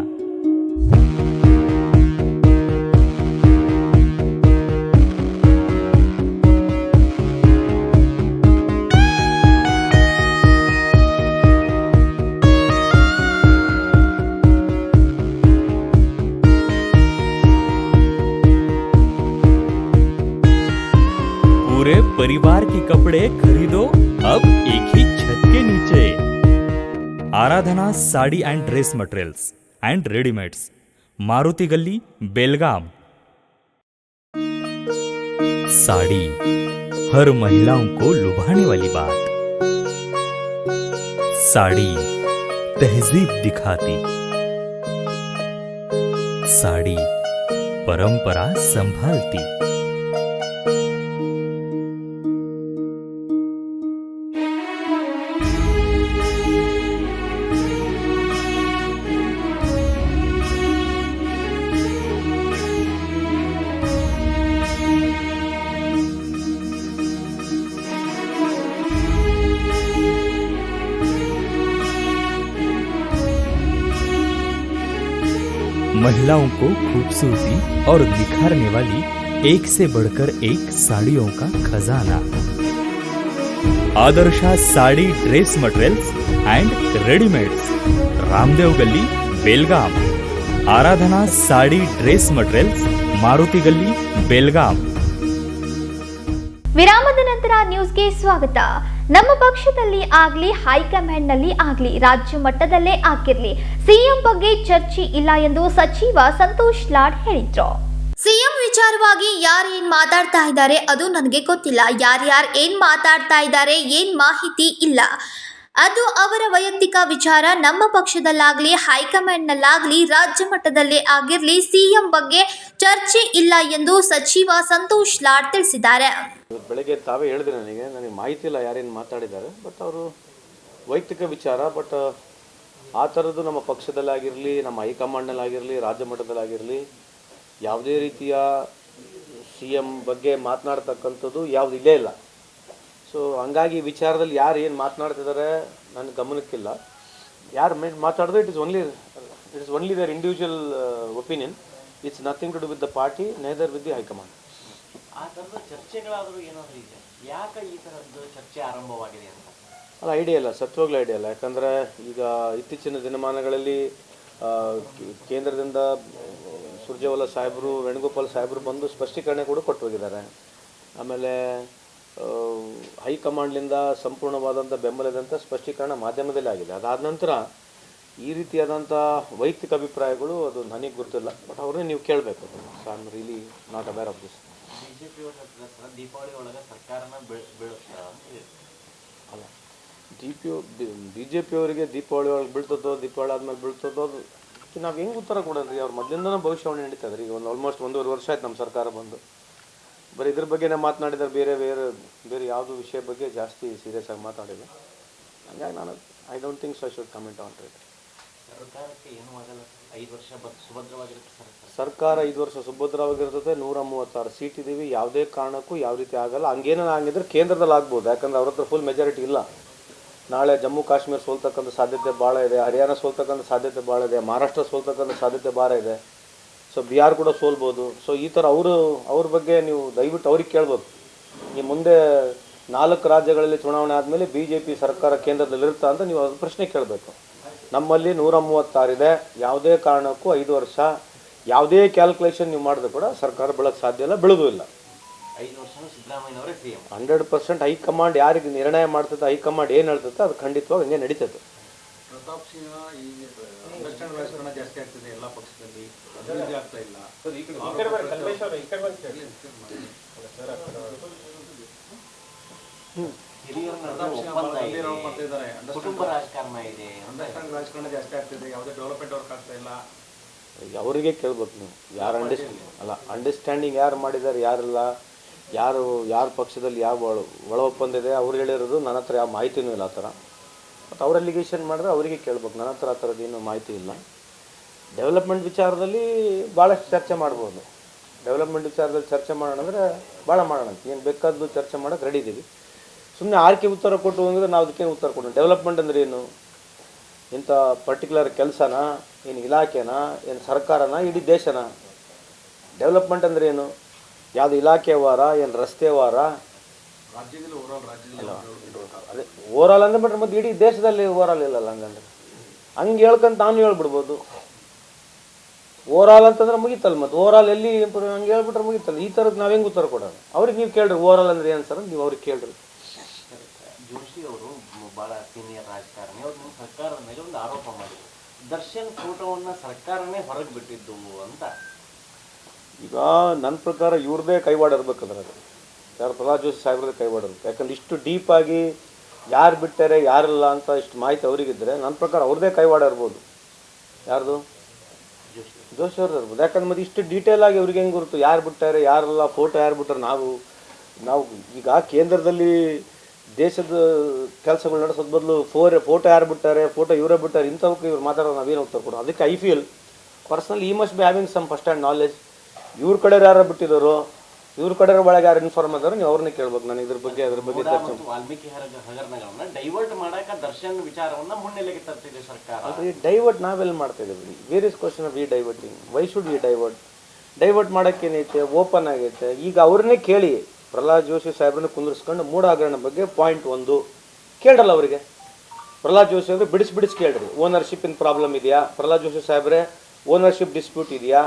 पूरे परिवार के कपड़े खरीदो अब एक ही छत के नीचे। Aradhana sari and dress materials and readymades, Maruti Galli, Belgaum. Sari हर महिलाओं को लुभाने वाली बात। साड़ी तहजीब दिखाती, साड़ी परंपरा संभालती। महिलाओं को खूबसूरती और निखारने वाली एक से बढ़कर एक साड़ियों का खजाना। Adarsh sari dress materials and readymades, Ramdev Galli Belgaum. Aradhana sari dress materials, Maruti Galli Belgaum. ವಿರಾಮದ ನಂತರ ನ್ಯೂಸ್ಗೆ ಸ್ವಾಗತ. ನಮ್ಮ ಪಕ್ಷದಲ್ಲಿ ಆಗ್ಲಿ ಹೈಕಮಾಂಡ್ ನಲ್ಲಿ ಆಗ್ಲಿ ರಾಜ್ಯ ಮಟ್ಟದಲ್ಲೇ ಆಗಿರ್ಲಿ ಸಿಎಂ ಬಗ್ಗೆ ಚರ್ಚೆ ಇಲ್ಲ ಎಂದು ಸಚಿವ ಸಂತೋಷ್ ಲಾಡ್ ಹೇಳಿದ್ರು. ಸಿಎಂ ವಿಚಾರವಾಗಿ ಯಾರು ಏನ್ ಮಾತಾಡ್ತಾ ಇದ್ದಾರೆ ಅದು ನನಗೆ ಗೊತ್ತಿಲ್ಲ. ಯಾರ್ಯಾರು ಏನ್ ಮಾತಾಡ್ತಾ ಇದ್ದಾರೆ ಏನ್ ಮಾಹಿತಿ ಇಲ್ಲ. ಅದು ಅವರ ವೈಯಕ್ತಿಕ ವಿಚಾರ. ನಮ್ಮ ಪಕ್ಷದಲ್ಲಾಗ್ಲಿ ಹೈಕಮಾಂಡ್ನಲ್ಲಾಗ್ಲಿ ರಾಜ್ಯ ಮಟ್ಟದಲ್ಲೇ ಆಗಿರ್ಲಿ ಸಿಎಂ ಬಗ್ಗೆ ಚರ್ಚೆ ಇಲ್ಲ ಎಂದು ಸಚಿವ ಸಂತೋಷ್ ಲಾಡ್ ತಿಳಿಸಿದ್ದಾರೆ. ಬೆಳಗ್ಗೆ ತಾವೇ ಹೇಳಿದ್ರೆ ನನಗೆ ಮಾಹಿತಿ ಇಲ್ಲ ಯಾರೇನು ಮಾತಾಡಿದ್ದಾರೆ. ಬಟ್ ಅವರು ವೈಯಕ್ತಿಕ ವಿಚಾರ. ಬಟ್ ಆ ಥರದ್ದು ನಮ್ಮ ಪಕ್ಷದಲ್ಲಾಗಿರಲಿ, ನಮ್ಮ ಹೈಕಮಾಂಡ್ನಲ್ಲಾಗಿರಲಿ, ರಾಜ್ಯ ಮಟ್ಟದಲ್ಲಾಗಿರಲಿ ಯಾವುದೇ ರೀತಿಯ ಸಿ ಎಂ ಬಗ್ಗೆ ಮಾತನಾಡ್ತಕ್ಕಂಥದ್ದು ಯಾವುದು ಇಲ್ಲೇ ಇಲ್ಲ. ಸೊ ಹಂಗಾಗಿ ವಿಚಾರದಲ್ಲಿ ಯಾರು ಏನು ಮಾತನಾಡ್ತಿದ್ದಾರೆ ನನ್ನ ಗಮನಕ್ಕಿಲ್ಲ. ಯಾರು ಮಾತಾಡಿದ್ರೆ it is only their individual opinion. It's nothing to do with the party, neither with the high command. ಆ ಥರದ ಚರ್ಚೆಗಳಾದರೂ ಏನಾದರೂ ಇದೆ? ಯಾಕೆ ಈ ಥರದ್ದು ಚರ್ಚೆ ಆರಂಭವಾಗಿದೆ ಅಂತ ಅಲ್ಲ, ಐಡಿಯಾ ಇಲ್ಲ, ಸತ್ವಾಗ್ಲೂ ಐಡಿಯಾ ಇಲ್ಲ. ಯಾಕಂದರೆ ಈಗ ಇತ್ತೀಚಿನ ದಿನಮಾನಗಳಲ್ಲಿ ಕೇಂದ್ರದಿಂದ ಸುರ್ಜೇವಾಲಾ ಸಾಹೇಬರು, ವೇಣುಗೋಪಾಲ್ ಸಾಹೇಬರು ಬಂದು ಸ್ಪಷ್ಟೀಕರಣ ಕೂಡ ಕೊಟ್ಟು ಹೋಗಿದ್ದಾರೆ. ಆಮೇಲೆ ಹೈಕಮಾಂಡ್ನಿಂದ ಸಂಪೂರ್ಣವಾದಂಥ ಬೆಂಬಲದಂಥ ಸ್ಪಷ್ಟೀಕರಣ ಮಾಧ್ಯಮದಲ್ಲಿ ಆಗಿದೆ. ಅದಾದ ನಂತರ ಈ ರೀತಿಯಾದಂಥ ವೈಯಕ್ತಿಕ ಅಭಿಪ್ರಾಯಗಳು ಅದು ನನಗೆ ಗೊತ್ತಿಲ್ಲ. ಬಟ್ ಅವ್ರನ್ನೇ ನೀವು ಕೇಳಬೇಕು. So I am really not aware of this. Deepavali ಒಳಗೆ ಸರ್ಕಾರನ ಬೀಳುತ್ತಾ ಅಲ್ಲ, ಬಿ ಜೆ ಪಿಯವರಿಗೆ ದೀಪಾವಳಿ ಒಳಗೆ ಬೀಳ್ತದೋ, ದೀಪಾವಳಿ ಆದಮೇಲೆ ಬೀಳ್ತದೋ, ಅದು ನಾವು ಹೆಂಗೆ ಉತ್ತರ ಕೊಡೋದ್ರಿ? ಅವ್ರು ಮೊದಲಿಂದನೂ ಭವಿಷ್ಯವಾಣಿ ನಡೀತದ್ರಿ. ಈಗ ಆಲ್ಮೋಸ್ಟ್ 1.5 ವರ್ಷ ಆಯ್ತು ನಮ್ಮ ಸರ್ಕಾರ ಬಂದು. ಬರೀ ಇದ್ರ ಬಗ್ಗೆನೇ ಮಾತನಾಡಿದ್ರೆ, ಬೇರೆ ಯಾವುದೋ ವಿಷಯ ಬಗ್ಗೆ ಜಾಸ್ತಿ ಸೀರಿಯಸ್ ಆಗಿ ಮಾತಾಡಿಲ್ಲ. ಹಂಗಾಗಿ ನಾನು I don't think so I should comment on it. ಸರ್ಕಾರಕ್ಕೆ ಏನೂ ಆಗಲ್ಲ. 5 ವರ್ಷ ಸುಭದ್ರವಾಗಿರುತ್ತೆ ಸರ್ಕಾರ 5 ವರ್ಷ ಸುಭದ್ರವಾಗಿರ್ತದೆ. 136 ಸೀಟ್ ಇದ್ದೀವಿ. ಯಾವುದೇ ಕಾರಣಕ್ಕೂ ಯಾವ ರೀತಿ ಆಗಲ್ಲ. ಹಂಗೇನೋ ಆಗಿದ್ರೆ ಕೇಂದ್ರದಲ್ಲಿ ಆಗ್ಬೋದು. ಯಾಕಂದ್ರೆ ಅವ್ರ ಹತ್ರ ಫುಲ್ ಮೆಜಾರಿಟಿ ಇಲ್ಲ. ನಾಳೆ ಜಮ್ಮು ಕಾಶ್ಮೀರ ಸೋಲ್ತಕ್ಕಂಥ ಸಾಧ್ಯತೆ ಭಾಳ ಇದೆ, ಹರಿಯಾಣ ಸೋಲ್ತಕ್ಕಂಥ ಸಾಧ್ಯತೆ ಭಾಳ ಇದೆ, ಮಹಾರಾಷ್ಟ್ರ ಸೋಲ್ತಕ್ಕಂಥ ಸಾಧ್ಯತೆ ಭಾಳ ಇದೆ. ಸೊ ಬಿಹಾರ್ ಕೂಡ ಸೋಲ್ಬೋದು. ಸೊ ಈ ಥರ ಅವ್ರ ಬಗ್ಗೆ ನೀವು ದಯವಿಟ್ಟು ಅವ್ರಿಗೆ ಕೇಳ್ಬೇಕು. ಈ ಮುಂದೆ 4 ರಾಜ್ಯಗಳಲ್ಲಿ ಚುನಾವಣೆ ಆದಮೇಲೆ BJP ಸರ್ಕಾರ ಕೇಂದ್ರದಲ್ಲಿರುತ್ತಾ ಅಂತ ನೀವು ಅದು ಪ್ರಶ್ನೆ ಕೇಳಬೇಕು. ನಮ್ಮಲ್ಲಿ 136 ಇದೆ. ಯಾವುದೇ ಕಾರಣಕ್ಕೂ 5 ವರ್ಷ ಯಾವುದೇ ಕ್ಯಾಲ್ಕುಲೇಷನ್ ನೀವು ಮಾಡಿದ್ರು ಕೂಡ ಸರ್ಕಾರ ಬೆಳಕ್ಕೆ ಸಾಧ್ಯ ಇಲ್ಲ, ಬೆಳೆದೂ ಇಲ್ಲ. 5 ವರ್ಷ ಸಿದ್ದರಾಮಯ್ಯನವರೇ ಸಿಎಂ. 100% ಹೈಕಮಾಂಡ್ ಯಾರಿಗೆ ನಿರ್ಣಯ ಮಾಡ್ತದೆ, ಹೈಕಮಾಂಡ್ ಏನು ಹೇಳ್ತದೆ ಅದು ಖಂಡಿತವಾಗಿ ಹಂಗೆ ನಡೀತದೆ. ಪ್ರತಾಪ್ ಸಿಂಹ ಈ ಅಂಡರ್ಸ್ಟ್ಯಾಂಡ್ ರಾಜಕಾರಣ ಜಾಸ್ತಿ ಆಗ್ತದೆ ಎಲ್ಲ ಪಕ್ಷದಲ್ಲಿ, ಅಭಿವೃದ್ಧಿ ಆಗ್ತಾ ಇಲ್ಲ. ಕುಟುಂಬ ರಾಜಕಾರಣ ಇದೆ, ಅಂಡರ್ಸ್ಟ್ಯಾಂಡ್ ರಾಜಕಾರಣ ಜಾಸ್ತಿ ಆಗ್ತಿದೆ, ಯಾವುದೇ ಡೆವಲಪ್ಮೆಂಟ್ ವರ್ಕ್ ಆಗ್ತಾ ಇಲ್ಲ. ಅವರಿಗೆ ಕೇಳ್ಬೇಕು ನೀವು. ಯಾರು ಅಂಡರ್ಸ್ಟ್ಯಾಂಡಿಂಗ್ ಯಾರು ಮಾಡಿದ್ದಾರೆ, ಯಾರಿಲ್ಲ, ಯಾರ ಪಕ್ಷದಲ್ಲಿ ಯಾವ ಒಳ ಒಪ್ಪಂದ ಇದೆ ಅವ್ರು ಹೇಳಿರೋದು. ನನ್ನ ಹತ್ರ ಯಾವ ಮಾಹಿತಿನೂ ಇಲ್ಲ ಆ ಥರ. ಮತ್ತು ಅವ್ರು ಅಲಿಗೇಷನ್ ಮಾಡಿದ್ರೆ ಅವರಿಗೆ ಕೇಳ್ಬೇಕು. ನನ್ನ ಹತ್ರ ಆ ಥರದ್ದೇನು ಮಾಹಿತಿ ಇಲ್ಲ. ಡೆವಲಪ್ಮೆಂಟ್ ವಿಚಾರದಲ್ಲಿ ಭಾಳಷ್ಟು ಚರ್ಚೆ ಮಾಡ್ಬೋದು. ಡೆವಲಪ್ಮೆಂಟ್ ವಿಚಾರದಲ್ಲಿ ಚರ್ಚೆ ಮಾಡೋಣ ಅಂದರೆ ಭಾಳ ಮಾಡೋಣ. ಏನು ಬೇಕಾದ್ದು ಚರ್ಚೆ ಮಾಡೋಕ್ಕೆ ರೆಡಿ ಇದ್ದೀವಿ. ಸುಮ್ಮನೆ ಆರ್ಕೆ ಉತ್ತರ ಕೊಟ್ಟು ಹೋಗಿದ್ರೆ ನಾವು ಅದಕ್ಕೇನು ಉತ್ತರ ಕೊಡೋಣ? ಡೆವಲಪ್ಮೆಂಟ್ ಅಂದರೆ ಏನು? ಇಂಥ ಪರ್ಟಿಕ್ಯುಲರ್ ಕೆಲಸನ, ಏನು ಇಲಾಖೆನಾ, ಏನು ಸರ್ಕಾರನ, ಇಡೀ ದೇಶನ? ಡೆವಲಪ್ಮೆಂಟ್ ಅಂದರೆ ಏನು? ಯಾವುದು ಇಲಾಖೆ ವಾರ, ಏನು ರಸ್ತೆ ವಾರ? ಅದೇ ಓವರಾಲ್ ಅಂದರೆ ಬಿಟ್ರೆ ಮತ್ತೆ ಇಡೀ ದೇಶದಲ್ಲಿ ಓವರಾಲ್ ಇಲ್ಲಲ್ಲ. ಹಂಗಂದ್ರೆ ಹಂಗೆ ಹೇಳ್ಕೊಂತ ನಾನು ಹೇಳ್ಬಿಡ್ಬೋದು. ಓವರಾಲ್ ಅಂತಂದ್ರೆ ಮುಗಿತಲ್ಲ. ಮತ್ತು ಓವರಾಲ್ ಎಲ್ಲಿ ಹಂಗೆ ಹೇಳ್ಬಿಟ್ರೆ ಮುಗಿತಲ್ಲ. ಈ ಥರದ್ದು ನಾವು ಹೆಂಗೆ ಉತ್ತರ ಕೊಡೋಣ? ಅವ್ರಿಗೆ ನೀವು ಕೇಳ್ರಿ ಓವರಾಲ್ ಅಂದರೆ ಏನು ಸರ್, ನೀವು ಅವ್ರಿಗೆ ಕೇಳ್ರಿ. ಜೋಶಿ ಅವರು ಭಾಳ ಸೀನಿಯರ್ ರಾಜಕಾರಣಿ. ಅವ್ರು ನಿಮ್ಮ ಸರ್ಕಾರದ ಮೇಲೆ ಒಂದು ಆರೋಪ ಮಾಡಿದ್ರು, ದರ್ಶನ್ ಫೋಟೋವನ್ನು ಸರ್ಕಾರನೇ ಹೊರಗೆ ಬಿಟ್ಟಿದ್ದು ಅಂತ. ಈಗ ನನ್ನ ಪ್ರಕಾರ ಇವ್ರದ್ದೇ ಕೈವಾಡ ಇರ್ಬೇಕಂದ್ರೆ ಅದು ಯಾರು ಪ್ರಹ್ಲಾದ್ ಜೋಶಿ ಸಾಹೇಬ್ರದ್ದೇ ಕೈವಾಡ ಇರುತ್ತೆ. ಯಾಕಂದ್ರೆ ಇಷ್ಟು ಡೀಪಾಗಿ ಯಾರು ಬಿಟ್ಟಾರೆ ಯಾರಿಲ್ಲ ಅಂತ ಇಷ್ಟು ಮಾಹಿತಿ ಅವರಿಗಿದ್ರೆ ನನ್ನ ಪ್ರಕಾರ ಅವ್ರದ್ದೇ ಕೈವಾಡ ಇರ್ಬೋದು. ಯಾರ್ದು? ಜೋಶಿ ಅವ್ರದ್ದು ಇರ್ಬೋದು. ಯಾಕಂದ್ರೆ ಮತ್ತೆ ಇಷ್ಟು ಡೀಟೇಲ್ ಆಗಿ ಅವ್ರಿಗೆ ಹೆಂಗೆ ಗುರುತು ಯಾರು ಬಿಟ್ಟಾರೆ ಯಾರಿಲ್ಲ, ಫೋಟೋ ಯಾರು ಬಿಟ್ಟಾರೆ? ನಾವು ಈಗ ಕೇಂದ್ರದಲ್ಲಿ ದೇಶದ ಕೆಲಸಗಳು ನಡೆಸೋದು ಬದಲು ಫೋಟೋ ಯಾರು ಬಿಟ್ಟಾರೆ, ಫೋಟೋ ಇವರೇ ಬಿಟ್ಟಾರೆ, ಇಂಥವಕ್ಕೆ ಇವ್ರು ಮಾತಾಡೋದು ನಾವೇನು ಉತ್ತರ ಕೊಡೋದು? ಅದಕ್ಕೆ ಐ ಫೀಲ್ ಪರ್ಸ್ನಲಿ ಈ must be having some first hand knowledge. ಇವ್ರ ಕಡೆ ಯಾರು ಬಿಟ್ಟಿದ್ದಾರೋ, ಇವ್ರ ಕಡೆ ಒಳಗೆ ಯಾರು ಇನ್ಫಾರ್ಮ್ ಆದಾರೋ ನೀವು ಅವ್ರನ್ನೇ ಕೇಳ್ಬೇಕು. ನಾನು ಅದ್ರ ಬಗ್ಗೆ ಚರ್ಚೆ ವಾಲ್ಮೀಕಿ ಹಗರಣಗಳನ್ನ ಡೈವರ್ಟ್ ಮಾಡಕ್ಕೆ ದರ್ಶನ್ ವಿಚಾರವನ್ನ ಮುನ್ನೆಲೆಗೆ ತರ್ತಿದೆ ಸರ್ಕಾರ. ಅಲ್ರಿ, ಡೈವರ್ಟ್ ನಾವೆಲ್ಲಿ ಮಾಡ್ತಾ ಇದ್ದೀವಿ? Various question of we diverting. Why should we divert? Divert ಮಾಡೋಕ್ಕೇನೈತೆ? ಓಪನ್ ಆಗೈತೆ. ಈಗ ಅವ್ರನ್ನೇ ಕೇಳಿ ಪ್ರಹ್ಲಾದ್ ಜೋಶಿ ಸಾಹೇಬ್ರನ್ನ ಕುಂದಿರಿಸ್ಕೊಂಡು ಮೂಡ ಹಗರಣ ಬಗ್ಗೆ ಪಾಯಿಂಟ್ 1 ಕೇಳಲ್ಲ ಅವರಿಗೆ. ಪ್ರಹ್ಲಾದ್ ಜೋಶಿ ಅವರು ಬಿಡಿಸಿ ಕೇಳ್ರಿ. ಓನರ್ಶಿಪ್ಪಿನ ಪ್ರಾಬ್ಲಮ್ ಇದೆಯಾ ಪ್ರಹ್ಲಾದ್ ಜೋಶಿ ಸಾಹೇಬ್ರೆ? ಓನರ್ಶಿಪ್ ಡಿಸ್ಪ್ಯೂಟ್ ಇದೆಯಾ?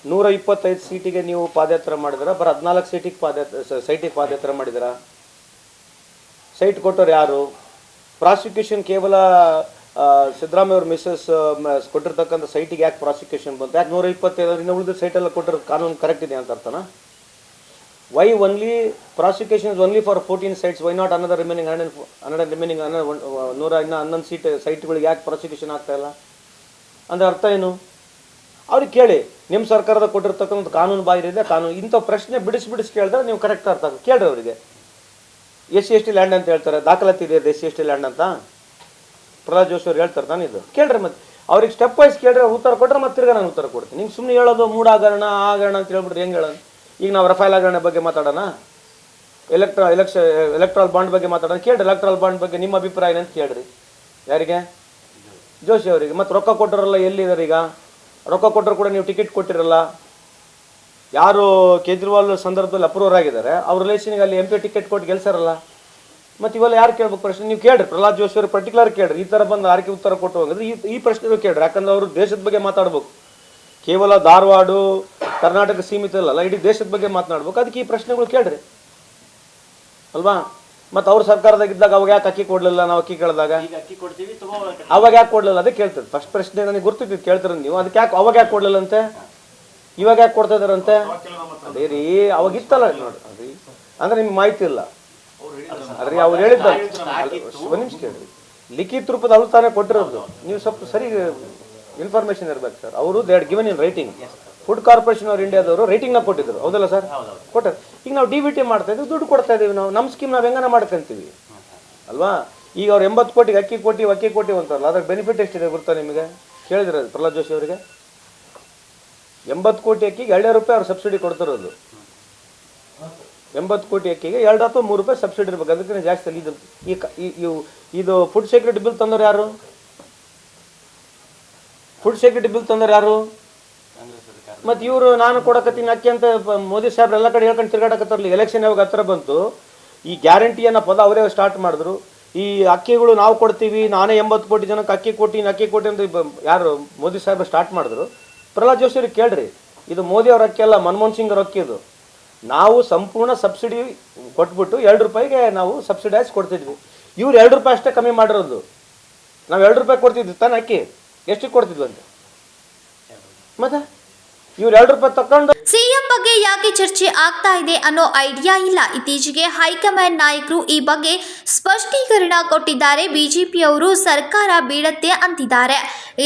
125 ಸೀಟಿಗೆ ನೀವು ಪಾದಯಾತ್ರೆ ಮಾಡಿದಿರಾ? ಬರೀ 14 ಸೈಟಿಗೆ ಪಾದಯಾತ್ರೆ ಮಾಡಿದಿರಾ? ಸೈಟ್ ಕೊಟ್ಟವ್ರು ಯಾರು? ಪ್ರಾಸಿಕ್ಯೂಷನ್ ಕೇವಲ ಸಿದ್ದರಾಮಯ್ಯ ಅವ್ರ ಮಿಸ್ಸಸ್ ಕೊಟ್ಟಿರ್ತಕ್ಕಂಥ ಸೈಟಿಗೆ ಯಾಕೆ ಪ್ರಾಸಿಕ್ಯೂಷನ್ ಬಂತು? ಯಾಕೆ 125 ಇನ್ನು ಉಳಿದ ಸೈಟೆಲ್ಲ ಕೊಟ್ಟಿರೋ ಕಾನೂನು ಕರೆಕ್ಟ್ ಇದೆ ಅಂತ ಅರ್ಥನಾ? Why only prosecution is only for 14 sites? Why not another remaining 111 ಸೈಟ್ಗಳಿಗೆ ಯಾಕೆ ಪ್ರಾಸಿಕ್ಯೂಷನ್ ಆಗ್ತಾ ಇಲ್ಲ ಅಂದರೆ ಅರ್ಥ ಏನು? ಅವ್ರಿಗೆ ಕೇಳಿ, ನಿಮ್ಮ ಸರ್ಕಾರದ ಕೊಟ್ಟಿರ್ತಕ್ಕಂಥ ಕಾನೂನು ಬಾಹಿರ ಕಾನೂನು. ಇಂಥ ಪ್ರಶ್ನೆ ಬಿಡಿಸಿ ಕೇಳಿದ್ರೆ ನೀವು ಕರೆಕ್ಟ್ ಅರ್ಥ ಆಗುತ್ತೆ. ಕೇಳ್ರಿ ಅವರಿಗೆ. SC/ST ಲ್ಯಾಂಡ್ ಅಂತ ಹೇಳ್ತಾರೆ, ದಾಖಲಾತಿ ಇದೆ SC/ST ಲ್ಯಾಂಡ್ ಅಂತ ಪ್ರಹ್ಲಾದ್ ಜೋಶಿ ಅವ್ರು ಹೇಳ್ತಾರೆ ತಾನೆ. ಇದು ಕೇಳ್ರಿ, ಮತ್ತೆ ಅವ್ರಿಗೆ ಸ್ಟೆಪ್ ವೈಸ್ ಕೇಳ್ರಿ, ಉತ್ತರ ಕೊಟ್ಟರೆ ಮತ್ತೆ ತಿರ್ಗಾ ನಾನು ಉತ್ತರ ಕೊಡ್ತೀನಿ. ನಿಮ್ಗೆ ಸುಮ್ಮನೆ ಹೇಳೋದು ಮೂಡ ಹಗರಣ ಅಂತ ಹೇಳ್ಬಿಟ್ರೆ ಹೆಂಗೆ ಹೇಳೋದು? ಈಗ ನಾವು ರಫೇಲ್ ಹಗರಣ ಬಗ್ಗೆ ಮಾತಾಡೋಣ, ಎಲೆಕ್ಟ್ರಾಲ್ ಬಾಂಡ್ ಬಗ್ಗೆ ಮಾತಾಡೋಣ. ಕೇಳ್ರಿ, ಎಲೆಕ್ಟ್ರಾಲ್ ಬಾಂಡ್ ಬಗ್ಗೆ ನಿಮ್ಮ ಅಭಿಪ್ರಾಯ ಏನಂತ ಕೇಳ್ರಿ. ಯಾರಿಗೆ? ಜೋಶಿ ಅವರಿಗೆ. ಮತ್ತು ರೊಕ್ಕ ಕೊಟ್ಟರಲ್ಲ ಎಲ್ಲಿದ್ದಾರೆ? ಈಗ ರೊಕ್ಕ ಕೊಟ್ಟರು ಕೂಡ ನೀವು ಟಿಕೆಟ್ ಕೊಟ್ಟಿರಲ್ಲ. ಯಾರು ಕೇಜ್ರಿವಾಲ್ ಸಂದರ್ಭದಲ್ಲಿ ಅಪ್ರೂವರ್ ಆಗಿದ್ದಾರೆ ಅವ್ರ ರಿಲೇಷನ್ಗೆ ಅಲ್ಲಿ MP ಟಿಕೆಟ್ ಕೊಟ್ಟು ಗೆಲ್ಸಾರಲ್ಲ. ಮತ್ತು ಇವೆಲ್ಲ ಯಾರು ಕೇಳ್ಬೇಕು ಪ್ರಶ್ನೆ? ನೀವು ಕೇಳ್ರಿ, ಪ್ರಹ್ಲಾದ್ ಜೋಶಿ ಅವರು ಪರ್ಟಿಕ್ಯುಲರ್ ಕೇಳ್ರಿ. ಈ ಥರ ಬಂದು ಆರ್ಕೆ ಉತ್ತರ ಕೊಟ್ಟು ಹೋಗಿದ್ರೆ ಈ ಪ್ರಶ್ನೆಗಳು ಕೇಳ್ರಿ. ಯಾಕಂದ್ರೆ ಅವರು ದೇಶದ ಬಗ್ಗೆ ಮಾತಾಡ್ಬೇಕು. ಕೇವಲ ಧಾರವಾಡ ಕರ್ನಾಟಕ ಸೀಮಿತ ಅಲ್ಲ, ಇಡೀ ದೇಶದ ಬಗ್ಗೆ ಮಾತನಾಡ್ಬೇಕು. ಅದಕ್ಕೆ ಈ ಪ್ರಶ್ನೆಗಳು ಕೇಳ್ರಿ ಅಲ್ವಾ? ಮತ್ತು ಅವ್ರ ಸರ್ಕಾರದಾಗಿದ್ದಾಗ ಅವಾಗ ಯಾಕೆ ಅಕ್ಕಿ ಕೊಡಲಿಲ್ಲ? ನಾವು ಅಕ್ಕಿ ಕೇಳಿದಾಗ ಅವಾಗ ಯಾಕೆ ಕೊಡಲಿಲ್ಲ? ಅದೇ ಕೇಳ್ತದೆ. ಫಸ್ಟ್ ಪ್ರಶ್ನೆ ನನಗೆ ಗುರ್ತಿದ್ದು ಕೇಳ್ತಾರೆ ನೀವು. ಅದಕ್ಕೆ ಯಾಕೆ ಅವಾಗ ಯಾಕೆ ಕೊಡಲಿಲ್ಲಂತೆ, ಇವಾಗ ಯಾಕೆ ಕೊಡ್ತಾ ಇದಾರಂತೆ? ಅದೇ ರೀ, ಅವಾಗ ಇತ್ತಲ್ಲ ನೋಡಿ. ಅದ್ರಿ ಅಂದ್ರೆ ನಿಮ್ಗೆ ಮಾಹಿತಿ ಇಲ್ಲ ಅದ್ರಿ. ಅವ್ರು ಹೇಳಿದ್ದ ಒಂದು ನಿಮಿಷ ಕೇಳ್ರಿ. ಲಿಖಿತ ರೂಪದ ಅವ್ರು ತಾನೇ ಕೊಟ್ಟಿರೋದು. ನೀವು ಸ್ವಲ್ಪ ಸರಿ ಇನ್ಫಾರ್ಮೇಶನ್ ಇರ್ಬೇಕು ಸರ್. ಅವರು they had given in writing. Food corporation of ಇಂಡಿಯಾದವರು ರೈಟಿಂಗ್ನ ಕೊಟ್ಟಿದ್ರು, ಹೌದಲ್ಲ ಸರ್? ಕೊಟ್ಟರು. ಈಗ ನಾವು DBT ಮಾಡ್ತಾ ಇದ್ದೀವಿ, ದುಡ್ಡು ಕೊಡ್ತಾ ಇದ್ದೀವಿ. ನಮ್ಮ ಸ್ಕೀಮ್ ನಾವು ಹೆಂಗನ ಮಾಡ್ಕೊಂತೀವಿ ಅಲ್ವಾ? ಈಗ ಅವ್ರು 80 ಕೋಟಿಗೆ ಅಕ್ಕಿ ಕೊಟ್ಟಿವಿ ಅಂತಾರಲ್ಲ, ಅದ್ರ ಬೆನಿಫಿಟ್ ಎಷ್ಟಿದೆ ಗೊತ್ತಾ ನಿಮಗೆ? ಕೇಳಿದ್ರೆ ಪ್ರಹ್ಲಾದ್ ಜೋಶಿ ಅವರಿಗೆ 80 ಕೋಟಿ ಅಕ್ಕಿಗೆ 2 ರೂಪಾಯಿ ಅವ್ರು ಸಬ್ಸಿಡಿ ಕೊಡ್ತಿರೋದು. 80 ಕೋಟಿ ಅಕ್ಕಿಗೆ 2 ಅಥವಾ 3 ರೂಪಾಯಿ ಸಬ್ಸಿಡಿ ಇರ್ಬೇಕು. ಅದಕ್ಕೆ ಜಾಸ್ತಿ ಇದು ಫುಡ್ ಸೆಕ್ಯೂರಿಟಿ ಬಿಲ್ ತಂದವ್ರು ಯಾರು? ಫುಡ್ ಸೆಕ್ಯೂರಿಟಿ ಬಿಲ್ ತಂದವ್ರು ಯಾರು? ಮತ್ತು ಇವರು ನಾನು ಕೊಡಕತ್ತೀನಿ ಅಕ್ಕಿ ಅಂತ ಮೋದಿ ಸಾಹೇಬ್ರು ಎಲ್ಲ ಕಡೆ ಹೇಳ್ಕೊಂಡು ತಿರ್ಗಾಡಕತ್ತಾರಲ್ಲ. ಎಲೆಕ್ಷನ್ ಯಾವಾಗ ಹತ್ರ ಬಂತು, ಈ ಗ್ಯಾರಂಟಿ ಅನ್ನೋ ಪದ ಅವರೇ ಸ್ಟಾರ್ಟ್ ಮಾಡಿದ್ರು. ಈ ಅಕ್ಕಿಗಳು ನಾವು ಕೊಡ್ತೀವಿ, ನಾನೇ 80 ಕೋಟಿ ಜನಕ್ಕೆ ಅಕ್ಕಿ ಕೊಟ್ಟಿ ಅಂತ ಯಾರು ಮೋದಿ ಸಾಹೇಬ್ರು ಸ್ಟಾರ್ಟ್ ಮಾಡಿದ್ರು. ಪ್ರಹ್ಲಾದ್ ಜೋಶಿ ಅವ್ರಿಗೆ ಕೇಳ್ರಿ, ಇದು ಮೋದಿ ಅವ್ರ ಅಕ್ಕಿ ಅಲ್ಲ, ಮನಮೋಹನ್ ಸಿಂಗ್ ಅವ್ರ ಅಕ್ಕಿ ಇದು. ನಾವು ಸಂಪೂರ್ಣ ಸಬ್ಸಿಡಿ ಕೊಟ್ಬಿಟ್ಟು 2 ರೂಪಾಯಿಗೆ ನಾವು ಸಬ್ಸಿಡೈಸ್ ಕೊಡ್ತಿದ್ವಿ. ಇವ್ರು 2 ರೂಪಾಯಿ ಅಷ್ಟೇ ಕಮ್ಮಿ ಮಾಡಿರೋದು. ನಾವು 2 ರೂಪಾಯಿ ಕೊಡ್ತಿದ್ವಿ ತಾನೆ ಅಕ್ಕಿ, ಎಷ್ಟು ಕೊಡ್ತಿದ್ವಿ ಅಂತ. ಮತ್ತೆ ಇವ್ರು 2 ರೂಪಾಯಿ ತಕೊಂಡು ಸಿಎಂ ಬಗ್ಗೆ ಯಾಕೆ ಚರ್ಚೆ ಆಗ್ತಾ ಇದೆ ಅನ್ನೋ ಐಡಿಯಾ ಇಲ್ಲ. ಇತ್ತೀಚೆಗೆ ಹೈಕಮಾಂಡ್ ನಾಯಕರು ಈ ಬಗ್ಗೆ ಸ್ಪಷ್ಟೀಕರಣ ಕೊಟ್ಟಿದ್ದಾರೆ. ಬಿಜೆಪಿಯವರು ಸರ್ಕಾರ ಬೀಳತ್ತೆ ಅಂತಿದ್ದಾರೆ.